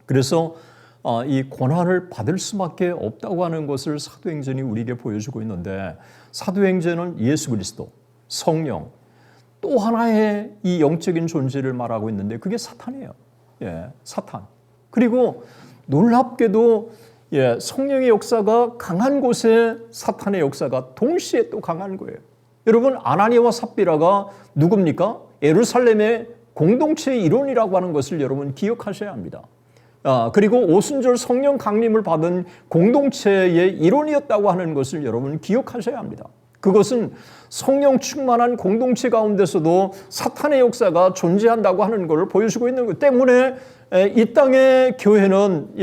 그래서 이 고난을 받을 수밖에 없다고 하는 것을 사도행전이 우리에게 보여주고 있는데, 사도행전은 예수 그리스도, 성령, 또 하나의 이 영적인 존재를 말하고 있는데 그게 사탄이에요. 사탄. 그리고 놀랍게도 성령의 역사가 강한 곳에 사탄의 역사가 동시에 또 강한 거예요. 여러분, 아나니아와 삽비라가 누굽니까? 예루살렘의 공동체의 일원이라고 하는 것을 여러분 기억하셔야 합니다. 그리고 오순절 성령 강림을 받은 공동체의 일원이었다고 하는 것을 여러분 기억하셔야 합니다. 그것은 성령 충만한 공동체 가운데서도 사탄의 역사가 존재한다고 하는 것을 보여주고 있는 것 때문에 이 땅의 교회는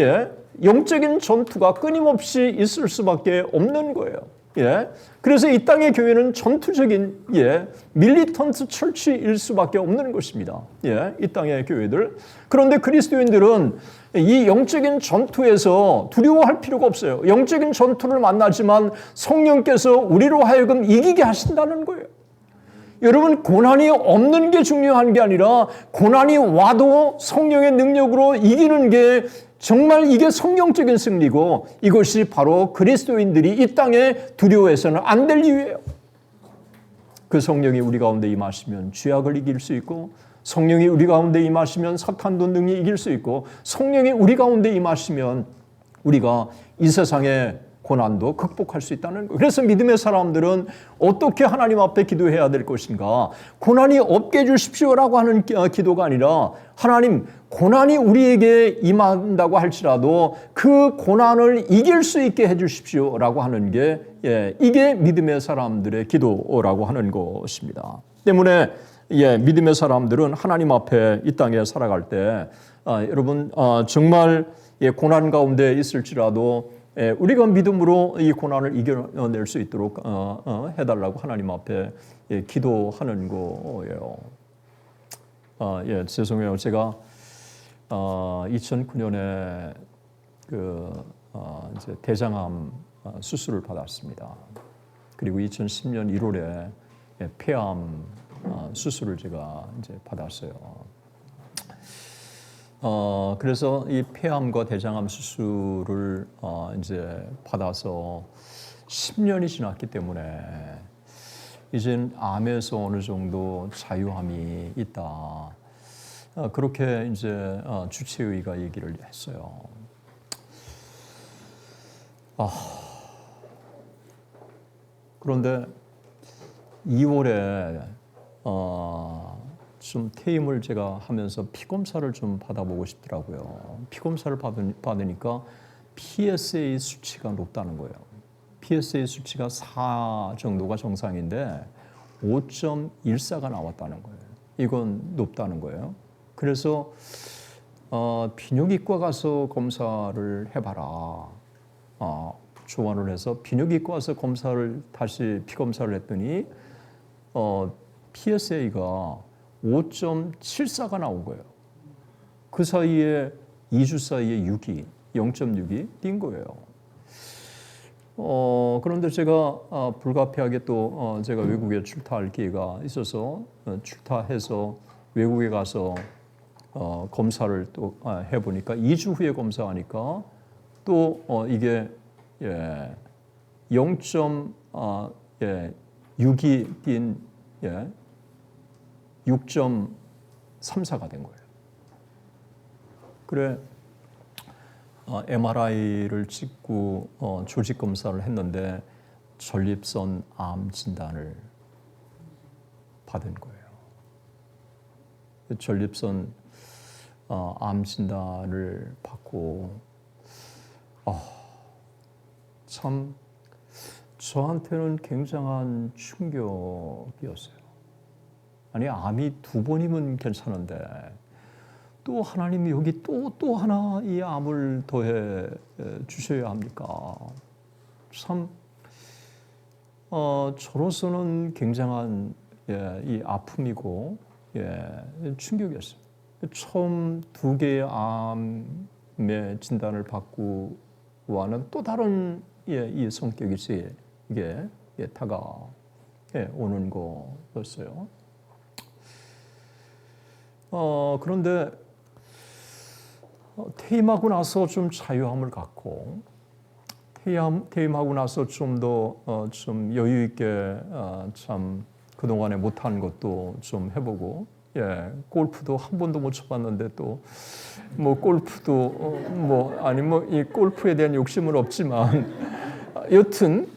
영적인 전투가 끊임없이 있을 수밖에 없는 거예요. 예. 그래서 이 땅의 교회는 전투적인 밀리턴트 철치일 수밖에 없는 것입니다. 예. 이 땅의 교회들. 그런데 그리스도인들은 이 영적인 전투에서 두려워할 필요가 없어요. 영적인 전투를 만나지만 성령께서 우리로 하여금 이기게 하신다는 거예요. 여러분, 고난이 없는 게 중요한 게 아니라 고난이 와도 성령의 능력으로 이기는 게 정말 이게 성령적인 승리고 이것이 바로 그리스도인들이 이 땅에 두려워해서는 안 될 이유예요. 그 성령이 우리 가운데 임하시면 죄악을 이길 수 있고 성령이 우리 가운데 임하시면 사탄도 능히 이길 수 있고 성령이 우리 가운데 임하시면 우리가 이 세상의 고난도 극복할 수 있다는 거예요. 그래서 믿음의 사람들은 어떻게 하나님 앞에 기도해야 될 것인가? 고난이 없게 해주십시오라고 하는 기도가 아니라 하나님, 고난이 우리에게 임한다고 할지라도 그 고난을 이길 수 있게 해주십시오라고 하는 게 이게 믿음의 사람들의 기도라고 하는 것입니다. 때문에 믿음의 사람들은 하나님 앞에 이 땅에 살아갈 때 여러분 정말 고난 가운데 있을지라도 우리가 믿음으로 이 고난을 이겨낼 수 있도록 해달라고 하나님 앞에 기도하는 거예요. 죄송해요. 제가 2009년에 이제 대장암 수술을 받았습니다. 그리고 2010년 1월에 폐암 수술을 제가 이제 받았어요. 그래서 이 폐암과 대장암 수술을 이제 받아서 10년이 지났기 때문에 이젠 암에서 어느 정도 자유함이 있다. 그렇게 이제 주치의가 얘기를 했어요. 그런데 2월에 좀 퇴임을 제가 하면서 피검사를 좀 받아보고 싶더라고요. 피검사를 받으니까 PSA 수치가 높다는 거예요. PSA 수치가 4 정도가 정상인데 5.14가 나왔다는 거예요. 이건 높다는 거예요. 그래서 비뇨기과 가서 검사를 해봐라. 조언을 해서 비뇨기과 가서 다시 피검사를 했더니 PSA가 5.74가 나온 거예요. 그 사이에 2주 사이에 0.6이 뛴 거예요. 그런데 제가 불가피하게 또 제가 외국에 출타할 기회가 있어서 출타해서 외국에 가서 검사를 또 해보니까 2주 후에 검사하니까 또 이게 0.6이 뛴 6.34가 된 거예요. 그래 MRI를 찍고 조직 검사를 했는데 전립선 암 진단을 받은 거예요. 전립선 암 진단을 받고 참 저한테는 굉장한 충격이었어요. 아니 암이 2번이면 괜찮은데 또 하나님이 여기 또 하나 이 암을 더해 주셔야 합니까? 참 저로서는 굉장한 이 아픔이고 충격이었어요. 처음 2개의 암의 진단을 받고 와는 또 다른 이 성격이 이게 다가오는 거였어요. 그런데 퇴임하고 나서 좀 자유함을 갖고 퇴임하고 나서 좀 더 좀 여유 있게 참 그동안에 못한 것도 좀 해보고 골프도 한 번도 못 쳐봤는데 또 뭐 골프도 이 골프에 대한 욕심은 없지만 여튼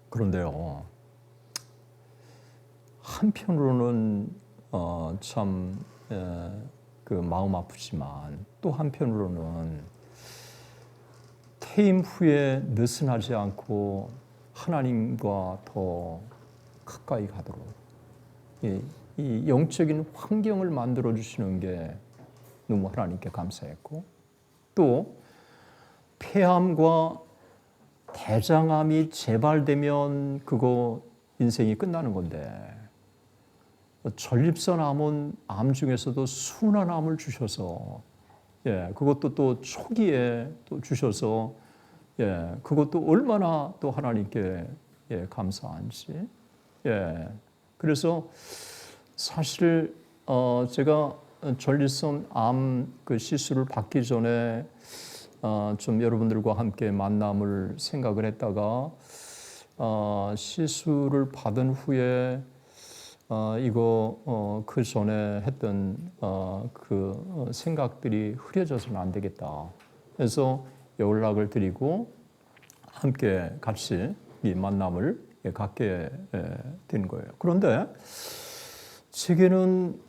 그런데요. 한편으로는 참 그 마음 아프지만 또 한편으로는 퇴임 후에 느슨하지 않고 하나님과 더 가까이 가도록 이 영적인 환경을 만들어 주시는 게 너무 하나님께 감사했고, 또 폐암과 대장암이 재발되면 그거 인생이 끝나는 건데, 전립선 암은 암 중에서도 순한 암을 주셔서, 그것도 또 초기에 또 주셔서, 그것도 얼마나 또 하나님께 감사한지. 그래서 사실 제가 전립선 암 그 시술을 받기 전에 좀 여러분들과 함께 만남을 생각을 했다가 시술을 받은 후에 이거 그 전에 했던 그 생각들이 흐려져서는 안 되겠다. 그래서 연락을 드리고 함께 같이 이 만남을 갖게 된 거예요. 그런데 제게는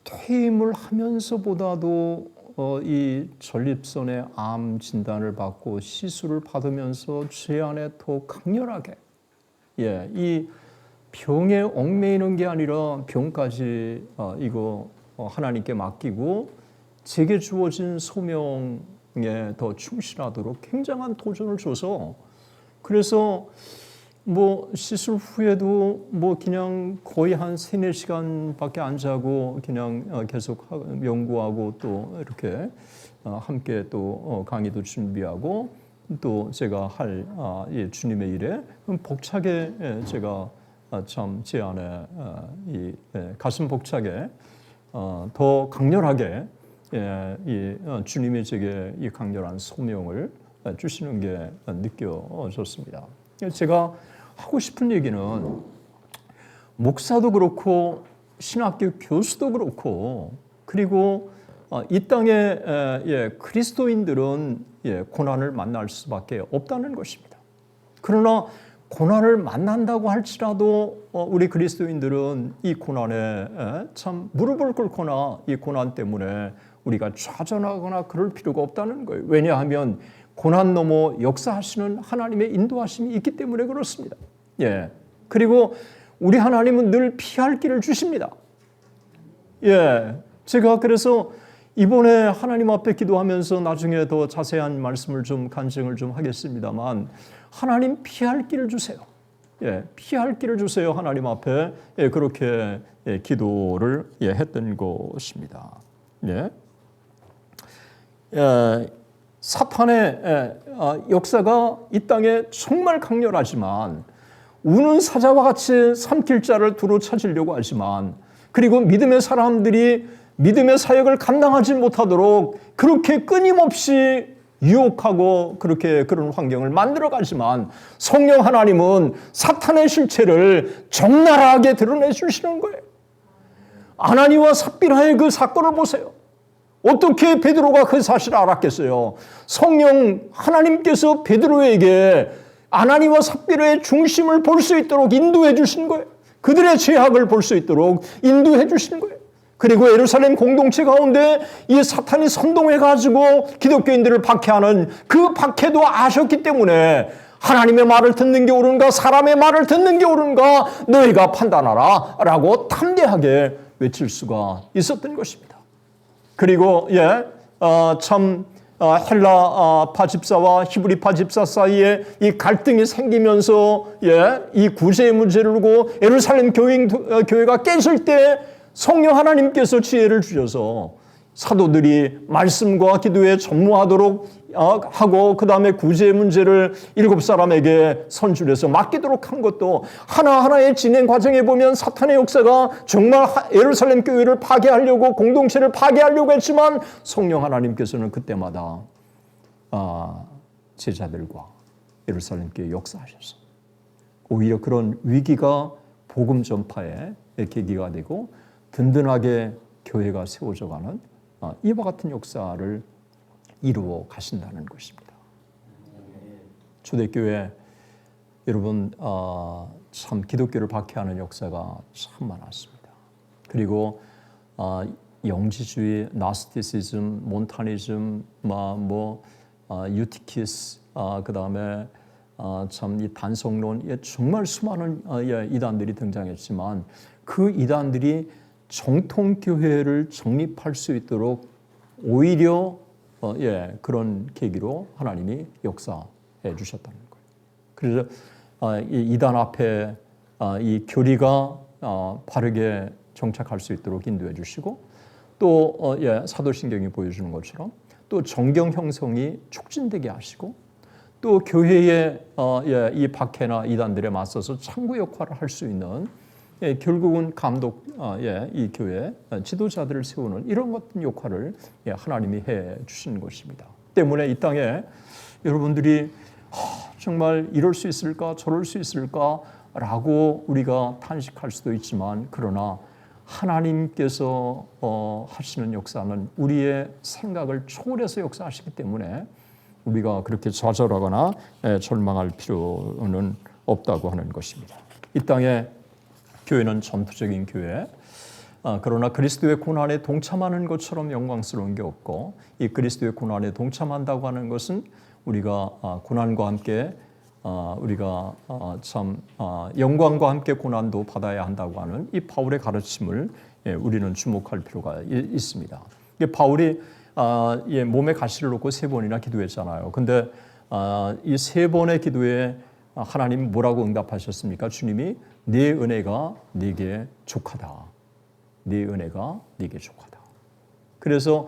퇴임을 하면서보다도 이 전립선의 암 진단을 받고 시술을 받으면서 제 안에 더 강렬하게 이 병에 얽매이는 게 아니라 병까지 이거 하나님께 맡기고 제게 주어진 소명에 더 충실하도록 굉장한 도전을 줘서, 그래서 뭐 시술 후에도 뭐 그냥 거의 한 3-4시간밖에 안 자고 그냥 계속 연구하고 또 이렇게 함께 또 강의도 준비하고 또 제가 할 주님의 일에 벅차게 제가 참 제 안에 이 가슴 벅차게 더 강렬하게 이 주님이 제게 이 강렬한 소명을 주시는 게 느껴졌습니다. 제가 하고 싶은 얘기는 목사도 그렇고 신학교 교수도 그렇고 그리고 이 땅에 그리스도인들은 고난을 만날 수밖에 없다는 것입니다. 그러나 고난을 만난다고 할지라도 우리 그리스도인들은 이 고난에 참 무릎을 꿇거나 이 고난 때문에 우리가 좌절하거나 그럴 필요가 없다는 거예요. 왜냐하면 고난 넘어 역사하시는 하나님의 인도하심이 있기 때문에 그렇습니다. 그리고 우리 하나님은 늘 피할 길을 주십니다. 제가 그래서 이번에 하나님 앞에 기도하면서 나중에 더 자세한 말씀을 좀 간증을 좀 하겠습니다만, 하나님 피할 길을 주세요. 피할 길을 주세요. 하나님 앞에 그렇게 기도를 했던 것입니다. 사탄의 역사가 이 땅에 정말 강렬하지만 우는 사자와 같이 삼킬 자를 두루 찾으려고 하지만, 그리고 믿음의 사람들이 믿음의 사역을 감당하지 못하도록 그렇게 끊임없이 유혹하고 그렇게 그런 환경을 만들어가지만, 성령 하나님은 사탄의 실체를 적나라하게 드러내 주시는 거예요. 아나니와 삽비라의 그 사건을 보세요. 어떻게 베드로가 그 사실을 알았겠어요? 성령 하나님께서 베드로에게 아나니와 삽비라의 중심을 볼 수 있도록 인도해 주신 거예요. 그들의 죄악을 볼 수 있도록 인도해 주신 거예요. 그리고 예루살렘 공동체 가운데 이 사탄이 선동해가지고 기독교인들을 박해하는 그 박해도 아셨기 때문에 하나님의 말을 듣는 게 옳은가 사람의 말을 듣는 게 옳은가 너희가 판단하라 라고 담대하게 외칠 수가 있었던 것입니다. 그리고 참 헬라 파집사와 히브리 파집사 사이에 이 갈등이 생기면서 이 구제의 문제를 두고 예루살렘 교회가 깨질 때 성령 하나님께서 지혜를 주셔서 사도들이 말씀과 기도에 전무하도록 하고 그 다음에 구제의 문제를 7사람에게 선출해서 맡기도록 한 것도 하나하나의 진행 과정에 보면 사탄의 역사가 정말 예루살렘 교회를 파괴하려고 공동체를 파괴하려고 했지만 성령 하나님께서는 그때마다 제자들과 예루살렘 교회 역사하셔서 오히려 그런 위기가 복음 전파의 계기가 되고 든든하게 교회가 세워져가는 이와 같은 역사를 이루어 가신다는 것입니다. 초대교회 여러분 참 기독교를 박해하는 역사가 참 많았습니다. 그리고 영지주의, 나스티시즘, 몬타니즘, 유티키스, 그 다음에 참 이 단성론, 정말 수많은 이단들이 등장했지만 그 이단들이 정통교회를 정립할 수 있도록 오히려 그런 계기로 하나님이 역사해 주셨다는 거예요. 그래서 이 이단 앞에 이 교리가 바르게 정착할 수 있도록 인도해 주시고 또 사도신경이 보여주는 것처럼 또 정경 형성이 촉진되게 하시고 또 교회의 이 박해나 이단들에 맞서서 창구 역할을 할 수 있는 결국은 감독 이 교회 지도자들을 세우는 이런 같은 역할을 하나님이 해 주시는 것입니다. 때문에 이 땅에 여러분들이 정말 이럴 수 있을까 저럴 수 있을까라고 우리가 탄식할 수도 있지만 그러나 하나님께서 하시는 역사는 우리의 생각을 초월해서 역사하시기 때문에 우리가 그렇게 좌절하거나 절망할 필요는 없다고 하는 것입니다. 이 땅에 교회는 전투적인 교회, 그러나 그리스도의 고난에 동참하는 것처럼 영광스러운 게 없고 이 그리스도의 고난에 동참한다고 하는 것은 우리가 고난과 함께 우리가 참 영광과 함께 고난도 받아야 한다고 하는 이 바울의 가르침을 우리는 주목할 필요가 있습니다. 바울이 몸에 가시를 놓고 3번이나 기도했잖아요. 근데 이 3번의 기도에 하나님 뭐라고 응답하셨습니까? 주님이 네 은혜가 네게 족하다. 네 은혜가 네게 족하다. 그래서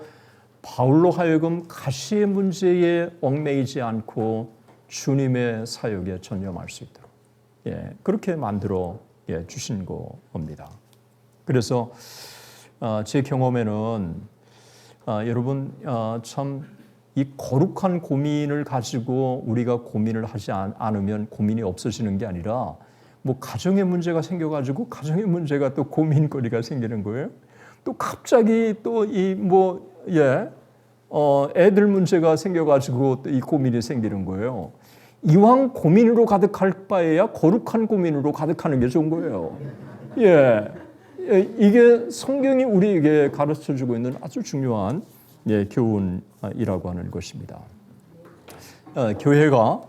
바울로 하여금 가시의 문제에 얽매이지 않고 주님의 사역에 전념할 수 있도록 그렇게 만들어 주신 겁니다. 그래서 제 경험에는 여러분 참 이 거룩한 고민을 가지고 우리가 고민을 하지 않으면 고민이 없어지는 게 아니라 뭐 가정의 문제가 생겨가지고 가정의 문제가 또 고민거리가 생기는 거예요. 또 갑자기 또 이 애들 문제가 생겨가지고 또 이 고민이 생기는 거예요. 이왕 고민으로 가득할 바에야 거룩한 고민으로 가득하는 게 좋은 거예요. 이게 성경이 우리에게 가르쳐주고 있는 아주 중요한 교훈이라고 하는 것입니다. 교회가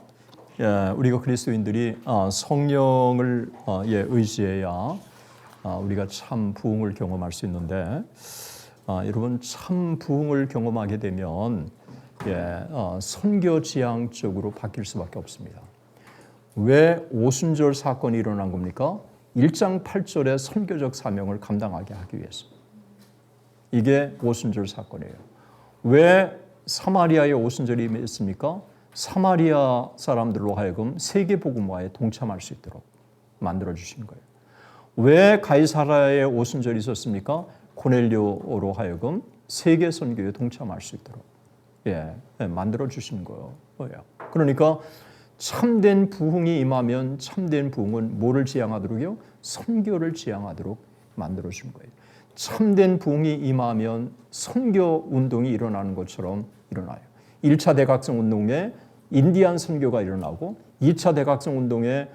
우리가 그리스도인들이 성령을 의지해야 우리가 참 부흥을 경험할 수 있는데 여러분 참 부흥을 경험하게 되면 선교 지향적으로 바뀔 수밖에 없습니다. 왜 오순절 사건이 일어난 겁니까? 1장 8절의 선교적 사명을 감당하게 하기 위해서. 이게 오순절 사건이에요. 왜 사마리아에 오순절이 있습니까? 사마리아 사람들로 하여금 세계 복음화에 동참할 수 있도록 만들어 주신 거예요. 왜 가이사라에 오순절이 있었습니까? 고넬료로 하여금 세계 선교에 동참할 수 있도록 만들어 주신 거예요. 그러니까 참된 부흥이 임하면 참된 부흥은 뭐를 지향하도록요? 선교를 지향하도록 만들어 준 거예요. 참된 부흥이 임하면 선교 운동이 일어나는 것처럼 일어나요. 1차 대각성 운동에 인디안 선교가 일어나고 2차 대각성 운동에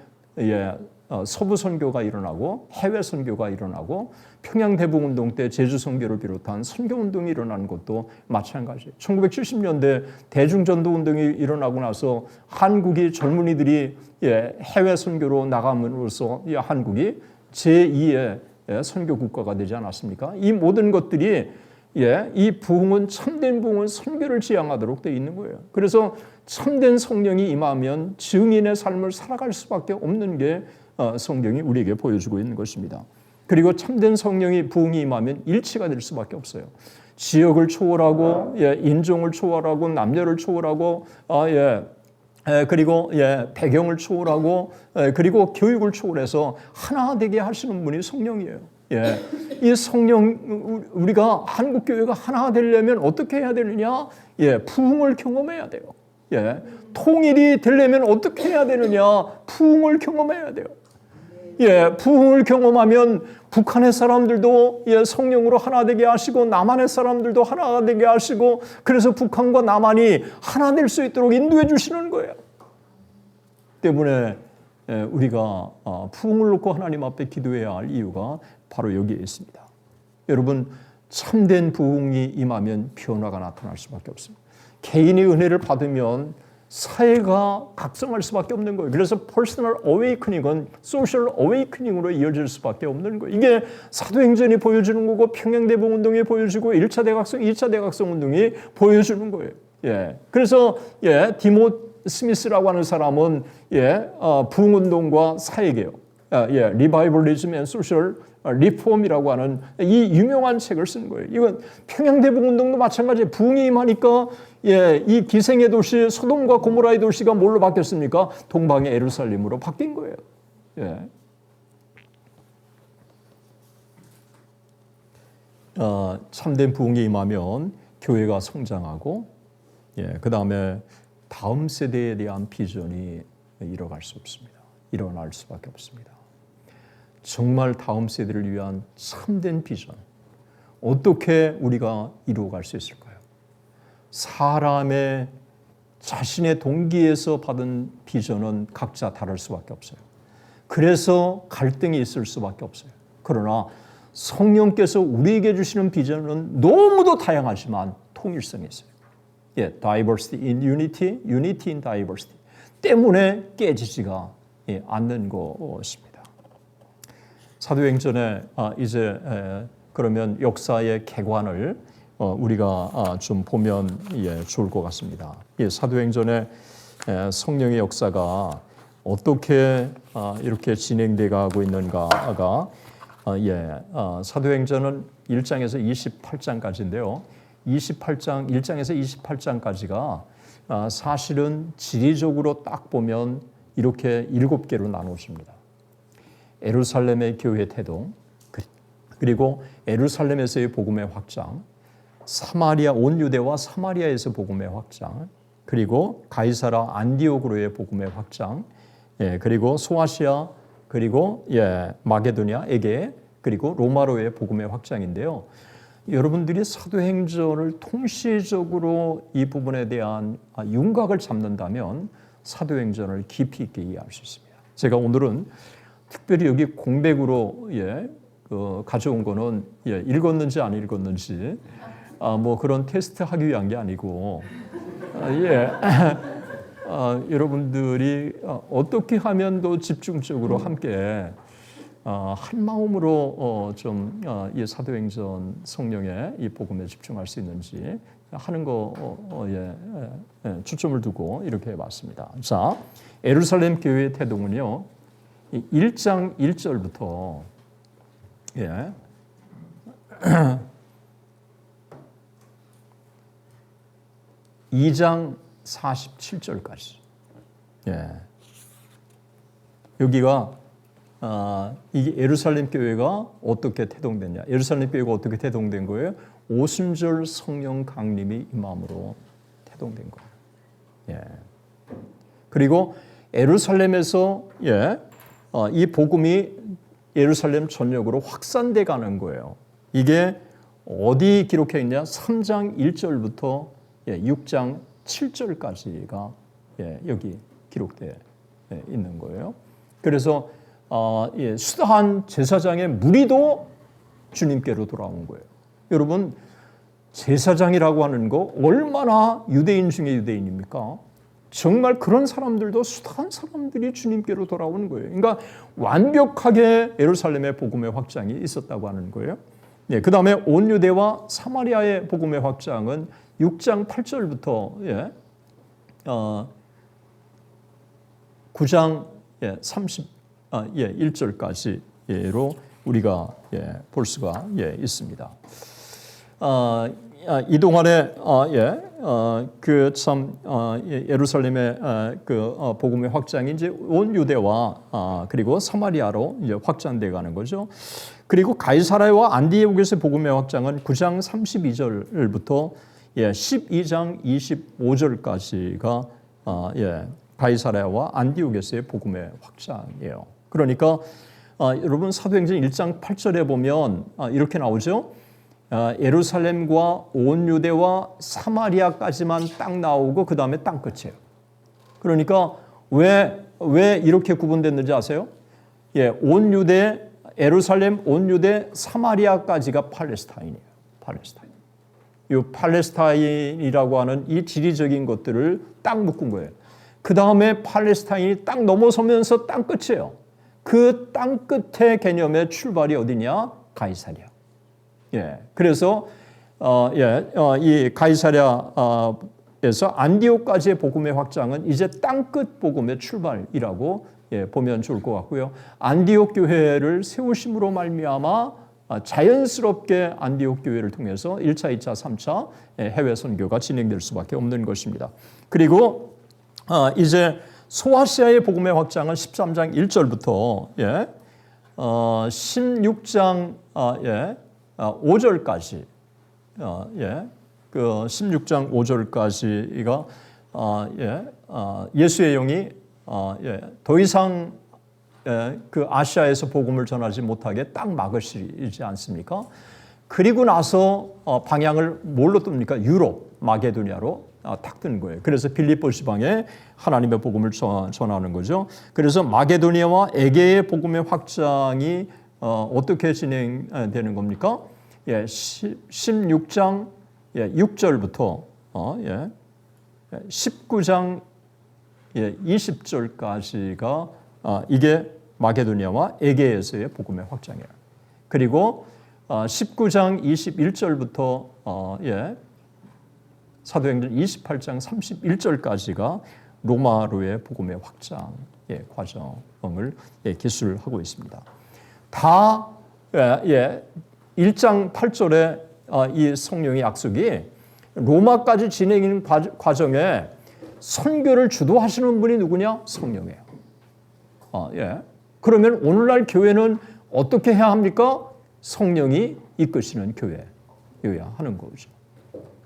서부 선교가 일어나고 해외 선교가 일어나고 평양 대북 운동 때 제주 선교를 비롯한 선교 운동이 일어나는 것도 마찬가지예요. 1970년대 대중 전도 운동이 일어나고 나서 한국이 젊은이들이 해외 선교로 나감으로써 한국이 제2의 선교 국가가 되지 않았습니까? 이 모든 것들이 이 부흥은 참된 부흥은 선교를 지향하도록 되어 있는 거예요. 그래서 참된 성령이 임하면 증인의 삶을 살아갈 수밖에 없는 게 성경이 우리에게 보여주고 있는 것입니다. 그리고 참된 성령이 부흥이 임하면 일치가 될 수밖에 없어요. 지역을 초월하고 인종을 초월하고 남녀를 초월하고 그리고 배경을 초월하고 그리고 교육을 초월해서 하나 되게 하시는 분이 성령이에요. 이 성령 우리가 한국 교회가 하나 되려면 어떻게 해야 되느냐? 부흥을 경험해야 돼요. 통일이 되려면 어떻게 해야 되느냐? 부흥을 경험해야 돼요. 부흥을 경험하면 북한의 사람들도 성령으로 하나 되게 하시고 남한의 사람들도 하나 되게 하시고 그래서 북한과 남한이 하나 될 수 있도록 인도해 주시는 거예요. 때문에 우리가 부흥을 놓고 하나님 앞에 기도해야 할 이유가 바로 여기에 있습니다. 여러분 참된 부흥이 임하면 변화가 나타날 수밖에 없습니다. 개인이 은혜를 받으면 사회가 각성할 수밖에 없는 거예요. 그래서 퍼스널 어웨이크닝은 소셜 어웨이크닝으로 이어질 수밖에 없는 거예요. 이게 사도행전이 보여주는 거고 평양대복 운동이 보여주고 1차 대각성, 2차 대각성 운동이 보여주는 거예요. 예. 그래서 디모 스미스라고 하는 사람은 부흥 운동과 사회개혁, 리바이벌리즘 앤 소셜 리폼이라고 하는 이 유명한 책을 쓴 거예요. 이건 평양대복 운동도 마찬가지예요. 부흥이 임하니까 이 기생의 도시 소돔과 고모라의 도시가 뭘로 바뀌었습니까? 동방의 예루살렘으로 바뀐 거예요. 참된 부흥이 임하면 교회가 성장하고 그 다음에 다음 세대에 대한 비전이 일어날 수밖에 없습니다. 정말 다음 세대를 위한 참된 비전, 어떻게 우리가 이루어갈 수 있을까요? 사람의 자신의 동기에서 받은 비전은 각자 다를 수밖에 없어요. 그래서 갈등이 있을 수밖에 없어요. 그러나 성령께서 우리에게 주시는 비전은 너무도 다양하지만 통일성이 있어요. diversity in unity, unity in diversity 때문에 깨지지가 않는 것입니다. 사도행전에 이제 그러면 역사의 개관을 우리가 좀 보면 좋을 것 같습니다. 사도행전의 성령의 역사가 어떻게 이렇게 진행돼 가고 있는가가 사도행전은 1장에서 28장까지인데요. 1장에서 28장까지가 사실은 지리적으로 딱 보면 이렇게 7개로 나눠집니다. 예루살렘의 교회 태동, 그리고 예루살렘에서의 복음의 확장, 사마리아 온 유대와 사마리아에서 복음의 확장, 그리고 가이사라 안디옥으로의 복음의 확장, 그리고 소아시아, 그리고 마게도냐, 에게, 그리고 로마로의 복음의 확장인데요. 여러분들이 사도행전을 통시적으로 이 부분에 대한 윤곽을 잡는다면 사도행전을 깊이 있게 이해할 수 있습니다. 제가 오늘은 특별히 여기 공백으로 가져온 거는 읽었는지 안 읽었는지 뭐 그런 테스트 하기 위한 게 아니고 여러분들이 어떻게 하면 더 집중적으로 함께 한 마음으로 좀 이 사도행전 성령의 이 복음에 집중할 수 있는지 하는 거에 초점을 두고 이렇게 해봤습니다. 자, 예루살렘 교회의 태동은요, 1장 1절부터 2장 47절까지. 여기가 이게 예루살렘 교회가 어떻게 태동됐냐? 예루살렘 교회가 어떻게 태동된 거예요? 오순절 성령 강림이 임함으로 태동된 거예요. 그리고 예루살렘에서 이 복음이 예루살렘 전역으로 확산돼 가는 거예요. 이게 어디 기록해 있냐? 3장 1절부터 6장 7절까지가 여기 기록되어 있는 거예요. 그래서 수다한 제사장의 무리도 주님께로 돌아온 거예요. 여러분, 제사장이라고 하는 거 얼마나 유대인 중에 유대인입니까? 정말 그런 사람들도 수다한 사람들이 주님께로 돌아오는 거예요. 그러니까 완벽하게 예루살렘의 복음의 확장이 있었다고 하는 거예요. 그 다음에 온 유대와 사마리아의 복음의 확장은 6장 8절부터 9장 1절까지로 우리가 볼 수가 있습니다. 이 동안에 그 참 예루살렘의 그 복음의 확장이 이제 온 유대와 그리고 사마리아로 이제 확장돼 가는 거죠. 그리고 가이사라와 안디옥에서의 복음의 확장은 9장 32절부터 12장 25절까지가 가이사라와 안디옥에서의 복음의 확장이에요. 그러니까 여러분 사도행전 1장 8절에 보면 이렇게 나오죠. 예루살렘과 온 유대와 사마리아까지만 딱 나오고 그 다음에 땅 끝이에요. 그러니까 왜 이렇게 구분됐는지 아세요? 온 유대, 예루살렘, 온 유대, 사마리아까지가 팔레스타인이에요. 팔레스타인. 이 팔레스타인이라고 하는 이 지리적인 것들을 딱 묶은 거예요. 그 다음에 팔레스타인이 딱 넘어서면서 땅 끝이에요. 그 땅 끝의 개념의 출발이 어디냐? 가이사랴. 예, 그래서 이 가이사랴에서 안디옥까지의 복음의 확장은 이제 땅끝 복음의 출발이라고 보면 좋을 것 같고요. 안디옥 교회를 세우심으로 말미암아 자연스럽게 안디옥 교회를 통해서 1차, 2차, 3차 해외 선교가 진행될 수밖에 없는 것입니다. 그리고 이제 소아시아의 복음의 확장은 13장 1절부터 16장 5절까지 그 16장 5절까지가 예수의 영이 더 이상 그 아시아에서 복음을 전하지 못하게 딱 막으시지 않습니까? 그리고 나서 방향을 뭘로 뜹니까? 유럽, 마게도니아로 탁 뜬 거예요. 그래서 빌립보 지방에 하나님의 복음을 전하는 거죠. 그래서 마게도니아와 에게의 복음의 확장이 어떻게 진행되는 겁니까? 16장 6절부터 19장 20절까지가 이게 마게도니아와 에게에서의 복음의 확장이에요. 그리고 19장 21절부터 사도행전 28장 31절까지가 로마로의 복음의 확장의 과정을 기술하고 있습니다. 다 1장 8절에 이 성령의 약속이 로마까지 진행하는 과정에 선교를 주도하시는 분이 누구냐? 성령이에요. 그러면 오늘날 교회는 어떻게 해야 합니까? 성령이 이끄시는 교회여야 하는 거죠.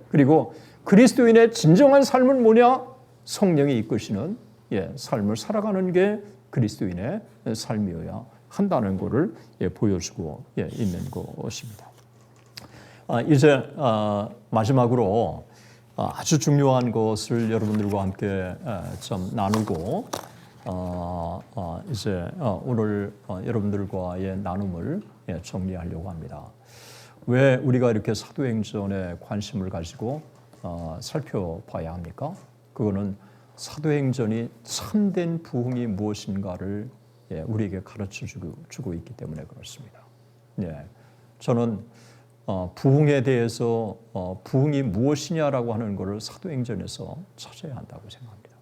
그리고 그리스도인의 진정한 삶은 뭐냐? 성령이 이끄시는 삶을 살아가는 게 그리스도인의 삶이어야 한다는 것을 보여주고 있는 것입니다. 이제 마지막으로 아주 중요한 것을 여러분들과 함께 좀 나누고 이제 오늘 여러분들과의 나눔을 정리하려고 합니다. 왜 우리가 이렇게 사도행전에 관심을 가지고 살펴봐야 합니까? 그거는 사도행전이 참된 부흥이 무엇인가를 우리에게 가르쳐주고 있기 때문에 그렇습니다. 저는 부흥에 대해서 부흥이 무엇이냐라고 하는 것을 사도행전에서 찾아야 한다고 생각합니다.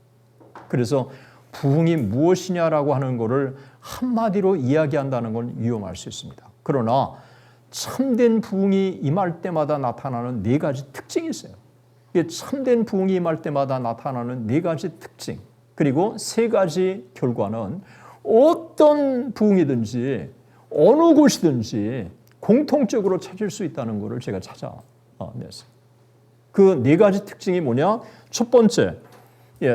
그래서 부흥이 무엇이냐라고 하는 것을 한마디로 이야기한다는 건 위험할 수 있습니다. 그러나 참된 부흥이 임할 때마다 나타나는 네 가지 특징이 있어요. 참된 부흥이 임할 때마다 나타나는 네 가지 특징, 그리고 세 가지 결과는 어떤 부흥이든지 어느 곳이든지 공통적으로 찾을 수 있다는 것을 제가 찾아냈어요. 그 네 가지 특징이 뭐냐? 첫 번째,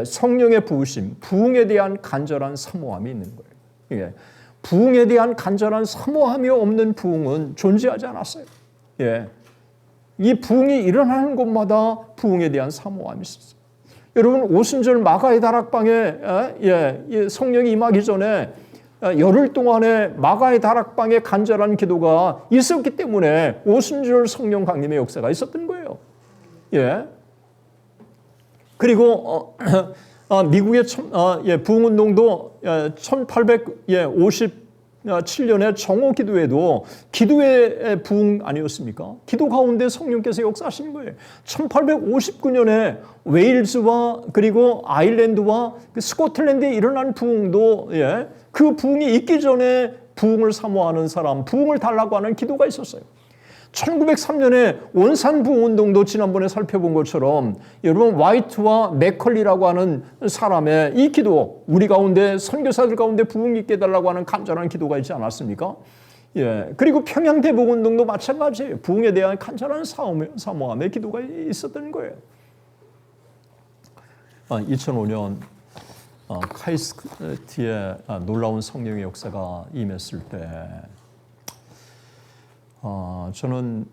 성령의 부으심, 부흥에 대한 간절한 사모함이 있는 거예요. 부흥에 대한 간절한 사모함이 없는 부흥은 존재하지 않았어요. 이 부흥이 일어나는 곳마다 부흥에 대한 사모함이 있었어요. 여러분, 오순절 마가의 다락방에 성령이 임하기 전에 열흘 동안에 마가의 다락방에 간절한 기도가 있었기 때문에 오순절 성령 강림의 역사가 있었던 거예요. 그리고 미국의 부흥운동도 1857년에 정오 기도회도 기도의 부흥 아니었습니까? 기도 가운데 성령께서 역사하시는 거예요. 1859년에 웨일즈와 그리고 아일랜드와 스코틀랜드에 일어난 부흥도 그 부흥이 있기 전에 부흥을 사모하는 사람, 부흥을 달라고 하는 기도가 있었어요. 1903년에 원산 부흥운동도 지난번에 살펴본 것처럼 여러분 화이트와 맥컬리라고 하는 사람의 이 기도, 우리 가운데 선교사들 가운데 부흥이 있게 해달라고 하는 간절한 기도가 있지 않았습니까? 그리고 평양 대복운동도 마찬가지예요. 부흥에 대한 간절한 사모함의 기도가 있었던 거예요. 2005년 카이스트의 놀라운 성령의 역사가 임했을 때 저는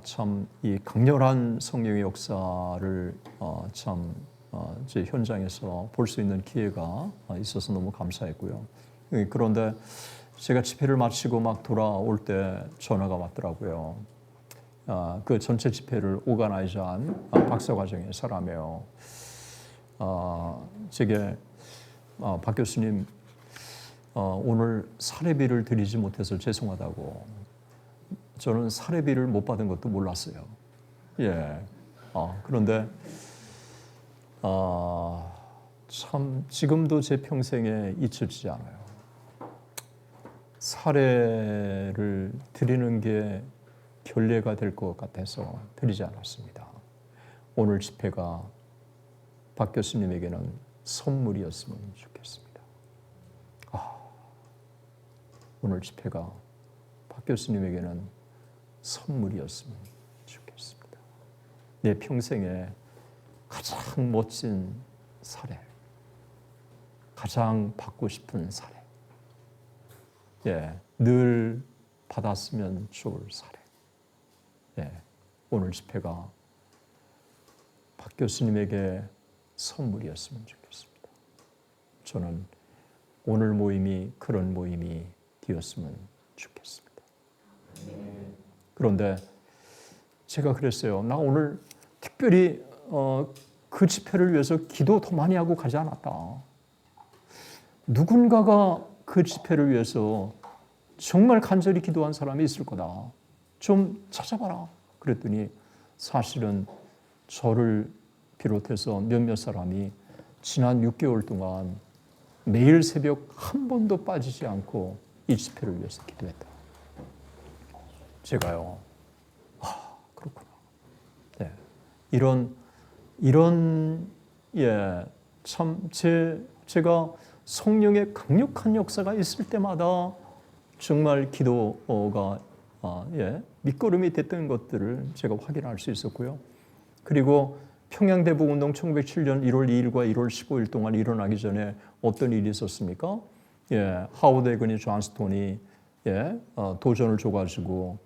참 이 강렬한 성령의 역사를 제 현장에서 볼 수 있는 기회가 있어서 너무 감사했고요. 그런데 제가 집회를 마치고 막 돌아올 때 전화가 왔더라고요. 그 전체 집회를 오가나이저한 박사과정의 사람이에요. 제게 박 교수님 오늘 사례비를 드리지 못해서 죄송하다고. 저는 사례비를 못 받은 것도 몰랐어요. 예. 그런데 참 지금도 제 평생에 잊혀지지 않아요. 사례를 드리는 게 결례가 될 것 같아서 드리지 않았습니다. 오늘 집회가 박 교수님에게는 선물이었으면 좋겠습니다. 오늘 집회가 박 교수님에게는 선물이었으면 좋겠습니다. 내 평생에 가장 멋진 사례, 가장 받고 싶은 사례, 늘 받았으면 좋을 사례. 오늘 집회가 박 교수님에게 선물이었으면 좋겠습니다. 저는 오늘 모임이 그런 모임이 되었으면 좋겠습니다. 그런데 제가 그랬어요. 나 오늘 특별히 그 집회를 위해서 기도 더 많이 하고 가지 않았다. 누군가가 그 집회를 위해서 정말 간절히 기도한 사람이 있을 거다. 좀 찾아봐라. 그랬더니 사실은 저를 비롯해서 몇몇 사람이 지난 6개월 동안 매일 새벽 한 번도 빠지지 않고 이 집회를 위해서 기도했다. 제가요. 그렇구나. 참 제가 성령의 강력한 역사가 있을 때마다 정말 기도가 밑거름이 됐던 것들을 제가 확인할 수 있었고요. 그리고 평양대북운동 1907년 1월 2일과 1월 15일 동안 일어나기 전에 어떤 일이 있었습니까? 하워드 에그니 존스톤이 도전을 줘가지고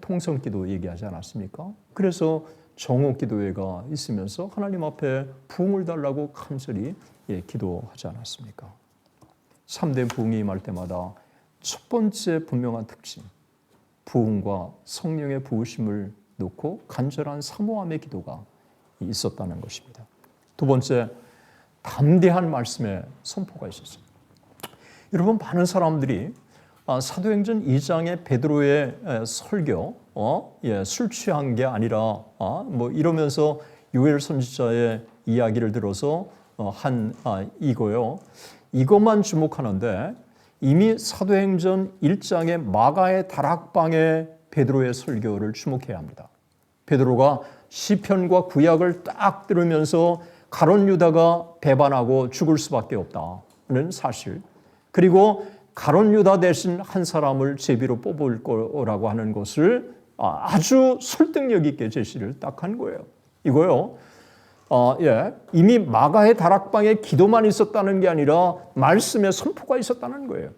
통성기도 얘기하지 않았습니까? 그래서 정오기도회가 있으면서 하나님 앞에 부흥을 달라고 간절히 기도하지 않았습니까? 3대 부흥이 임할 때마다 첫 번째 분명한 특징, 부흥과 성령의 부으심을 놓고 간절한 사모함의 기도가 있었다는 것입니다. 두 번째, 담대한 말씀의 선포가 있었습니다. 여러분, 많은 사람들이 사도행전 2장의 베드로의 설교, 술 취한 게 아니라 이러면서 요엘 선지자의 이야기를 들어서 이거요. 이것만 주목하는데 이미 사도행전 1장의 마가의 다락방의 베드로의 설교를 주목해야 합니다. 베드로가 시편과 구약을 딱 들으면서 가룟 유다가 배반하고 죽을 수밖에 없다는 사실, 그리고 가룟 유다 대신 한 사람을 제비로 뽑을 거라고 하는 것을 아주 설득력 있게 제시를 딱 한 거예요. 이거요. 이미 마가의 다락방에 기도만 있었다는 게 아니라 말씀의 선포가 있었다는 거예요.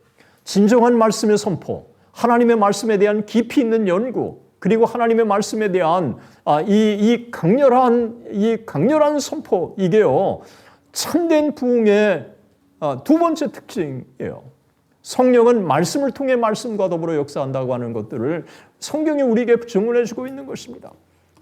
진정한 말씀의 선포, 하나님의 말씀에 대한 깊이 있는 연구, 그리고 하나님의 말씀에 대한 이 강렬한 선포, 이게요 참된 부흥의 두 번째 특징이에요. 성령은 말씀을 통해 말씀과 더불어 역사한다고 하는 것들을 성경이 우리에게 증언해 주고 있는 것입니다.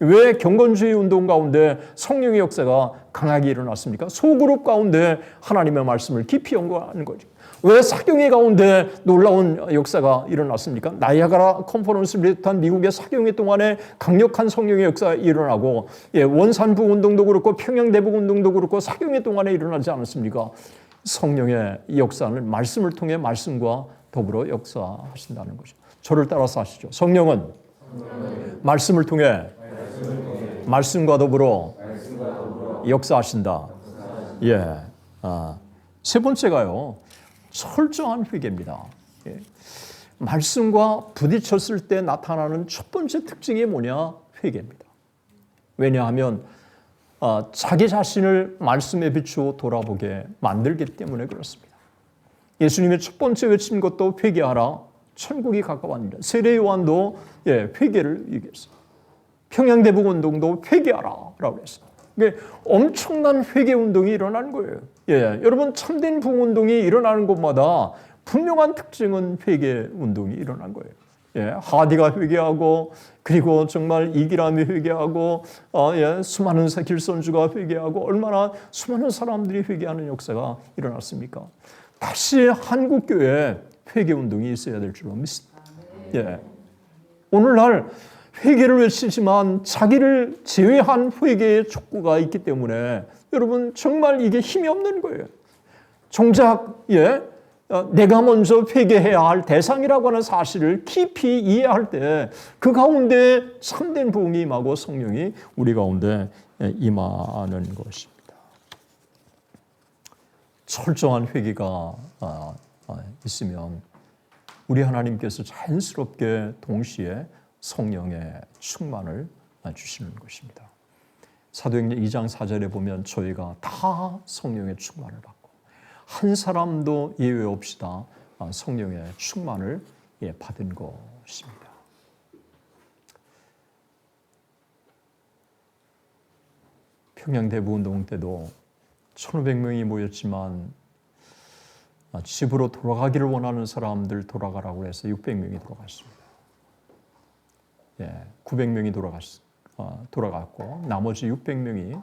왜 경건주의 운동 가운데 성령의 역사가 강하게 일어났습니까? 소그룹 가운데 하나님의 말씀을 깊이 연구하는 거죠. 왜 사경회 가운데 놀라운 역사가 일어났습니까? 나이아가라 컨퍼런스를 비롯한 미국의 사경회 동안에 강력한 성령의 역사가 일어나고, 원산부 운동도 그렇고 평양대북 운동도 그렇고 사경회 동안에 일어나지 않았습니까? 성령의 역사는 말씀을 통해 말씀과 더불어 역사하신다는 거죠. 저를 따라서 하시죠. 성령은 말씀을 통해 말씀과 더불어 역사하신다. 세 번째가요, 철저한 회개입니다. 말씀과 부딪혔을 때 나타나는 첫 번째 특징이 뭐냐? 회개입니다. 왜냐하면 자기 자신을 말씀에 비추어 돌아보게 만들기 때문에 그렇습니다. 예수님의 첫 번째 외친 것도 회개하라, 천국이 가까웠느니라. 세례 요한도 회개를 얘기했어요. 평양대북 운동도 회개하라 라고 했어요. 엄청난 회개 운동이 일어나는 거예요. 여러분, 참된 부흥 운동이 일어나는 곳마다 분명한 특징은 회개 운동이 일어난 거예요. 하디가 회개하고, 그리고 정말 이기람이 회개하고, 수많은 길선주가 회개하고, 얼마나 수많은 사람들이 회개하는 역사가 일어났습니까? 다시 한국교회에 회개운동이 있어야 될 줄로 믿습니다. 오늘날 회개를 외치지만 자기를 제외한 회개의 촉구가 있기 때문에 여러분 정말 이게 힘이 없는 거예요. 정작 내가 먼저 회개해야 할 대상이라고 하는 사실을 깊이 이해할 때 그 가운데 참된 부흥이 임하고 성령이 우리 가운데 임하는 것입니다. 철저한 회개가 있으면 우리 하나님께서 자연스럽게 동시에 성령의 충만을 주시는 것입니다. 사도행전 2장 4절에 보면 저희가 다 성령의 충만을 받고 한 사람도 예외 없이 다 성령의 충만을 받은 것입니다. 평양대부운동 때도 1,500명이 모였지만 집으로 돌아가기를 원하는 사람들 돌아가라고 해서 600명이 돌아갔습니다. 900명이 돌아갔고 나머지 600명이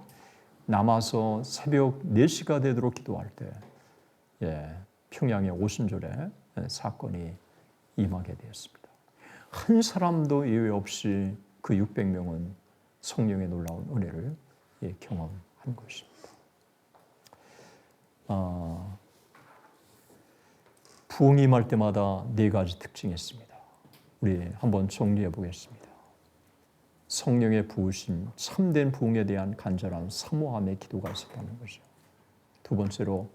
남아서 새벽 4시가 되도록 기도할 때 평양의 오순절에 사건이 임하게 되었습니다. 한 사람도 예외 없이 그 600명은 성령의 놀라운 은혜를 경험한 것입니다. 부흥이 임할 때마다 4가지 특징이 있습니다. 우리 한번 정리해 보겠습니다. 성령의 부으심, 참된 부흥에 대한 간절한 사모함의 기도가 있었다는 것이죠. 두 번째로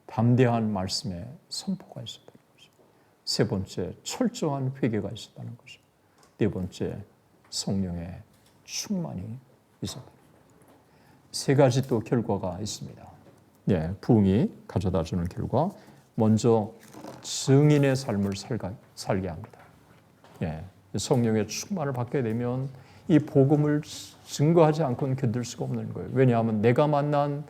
담대한 말씀의 선포가 있었다는 것이죠. 세 번째, 철저한 회개가 있었다는 것이죠. 네 번째, 성령의 충만이 있었다는 것이죠. 세 가지 또 결과가 있습니다. 부흥이 가져다주는 결과, 먼저 증인의 삶을 살게 합니다. 성령의 충만을 받게 되면 이 복음을 증거하지 않고는 견딜 수가 없는 거예요. 왜냐하면 내가 만난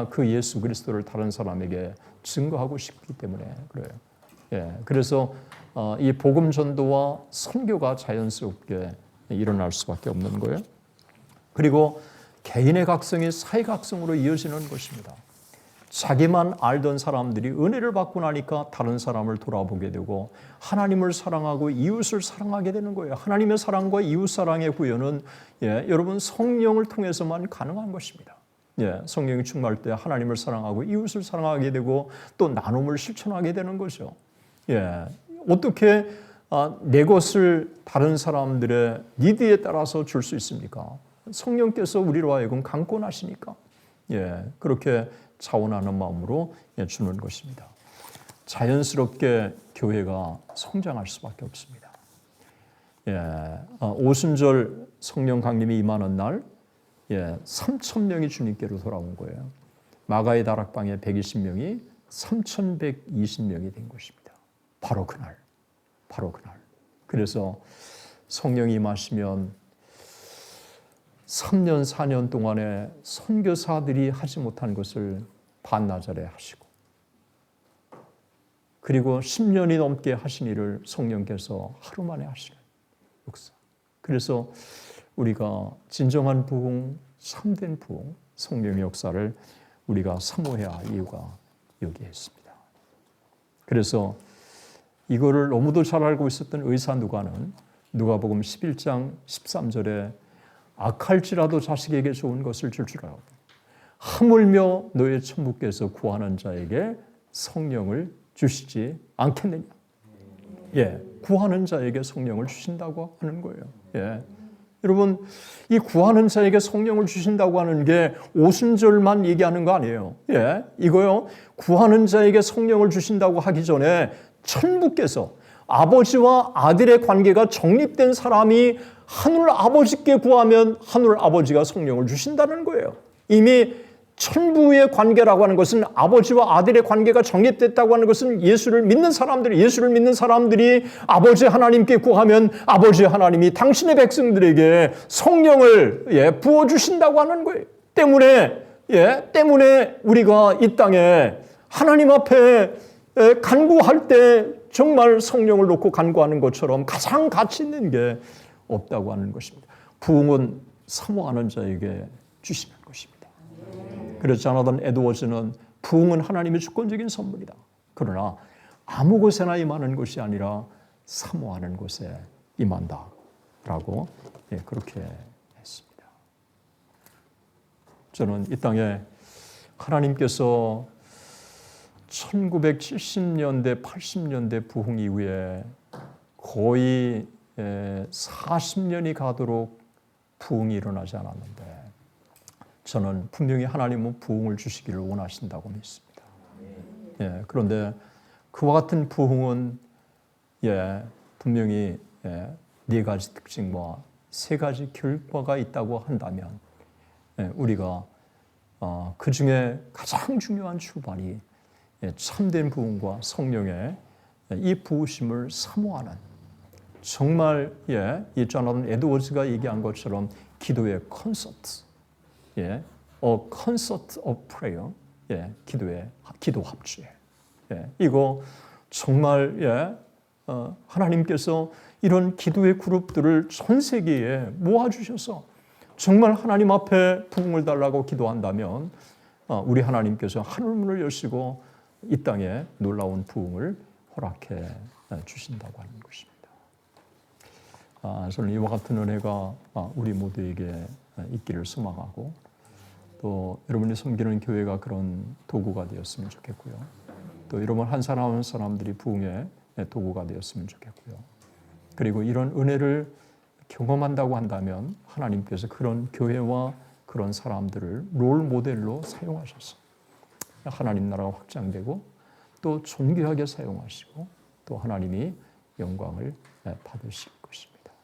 그 예수 그리스도를 다른 사람에게 증거하고 싶기 때문에 그래요. 그래서 이 복음 전도와 선교가 자연스럽게 일어날 수밖에 없는 거예요. 그리고 개인의 각성이 사회 각성으로 이어지는 것입니다. 자기만 알던 사람들이 은혜를 받고 나니까 다른 사람을 돌아보게 되고 하나님을 사랑하고 이웃을 사랑하게 되는 거예요. 하나님의 사랑과 이웃 사랑의 구현은 여러분 성령을 통해서만 가능한 것입니다. 성령이 충만할 때 하나님을 사랑하고 이웃을 사랑하게 되고 또 나눔을 실천하게 되는 거죠. 어떻게 내 것을 다른 사람들의 니드에 따라서 줄 수 있습니까? 성령께서 우리로 하여금 강권하시니까 그렇게 자원하는 마음으로 주는 것입니다. 자연스럽게 교회가 성장할 수밖에 없습니다. 오순절 성령 강림이 임하는 날 3,000명이 주님께로 돌아온 거예요. 마가의 다락방에 120명이 3,120명이 된 것입니다. 바로 그날. 그래서 성령이 임하시면 3년, 4년 동안에 선교사들이 하지 못한 것을 반나절에 하시고 그리고 10년이 넘게 하신 일을 성령께서 하루 만에 하시는 역사. 그래서 우리가 진정한 부흥, 참된 부흥, 성령의 역사를 우리가 사모해야 할 이유가 여기에 있습니다. 그래서 이거를 너무도 잘 알고 있었던 의사 누가는 누가복음 11장 13절에 악할지라도 자식에게 좋은 것을 줄 줄 알고 하물며 너의 천부께서 구하는 자에게 성령을 주시지 않겠느냐. 구하는 자에게 성령을 주신다고 하는 거예요. 여러분, 이 구하는 자에게 성령을 주신다고 하는 게 오순절만 얘기하는 거 아니에요. 이거요. 구하는 자에게 성령을 주신다고 하기 전에 천부께서 아버지와 아들의 관계가 정립된 사람이 하늘 아버지께 구하면 하늘 아버지가 성령을 주신다는 거예요. 이미 천부의 관계라고 하는 것은 아버지와 아들의 관계가 정립됐다고 하는 것은 예수를 믿는 사람들이 아버지 하나님께 구하면 아버지 하나님이 당신의 백성들에게 성령을 부어주신다고 하는 거예요. 때문에 우리가 이 땅에 하나님 앞에 간구할 때 정말 성령을 놓고 간구하는 것처럼 가장 가치 있는 게 없다고 하는 것입니다. 부흥은 사모하는 자에게 주시는 것입니다. 그렇지 않아도 에드워즈는 부흥은 하나님의 주권적인 선물이다. 그러나 아무 곳에나 임하는 것이 아니라 사모하는 곳에 임한다라고 그렇게 했습니다. 저는 이 땅에 하나님께서 1970년대, 80년대 부흥 이후에 거의 40년이 가도록 부흥이 일어나지 않았는데 저는 분명히 하나님은 부흥을 주시기를 원하신다고 믿습니다. 그런데 그와 같은 부흥은 분명히 네 가지 특징과 세 가지 결과가 있다고 한다면 우리가 그 중에 가장 중요한 출발이 참된 부흥과 성령의 이 부으심을 사모하는 정말 이 조나단 에드워즈가 얘기한 것처럼 기도의 콘서트, a concert of prayer, 기도 합주에 이거 정말 하나님께서 이런 기도의 그룹들을 전 세계에 모아주셔서 정말 하나님 앞에 부흥을 달라고 기도한다면 우리 하나님께서 하늘문을 여시고 이 땅에 놀라운 부흥을 허락해 주신다고 하는 것입니다. 저는 이와 같은 은혜가 우리 모두에게 있기를 소망하고 또 여러분이 섬기는 교회가 그런 도구가 되었으면 좋겠고요. 또 여러분 한 사람 한 사람들이 부흥의 도구가 되었으면 좋겠고요. 그리고 이런 은혜를 경험한다고 한다면 하나님께서 그런 교회와 그런 사람들을 롤 모델로 사용하셔서 하나님 나라가 확장되고 또 존귀하게 사용하시고 또 하나님이 영광을 받으시고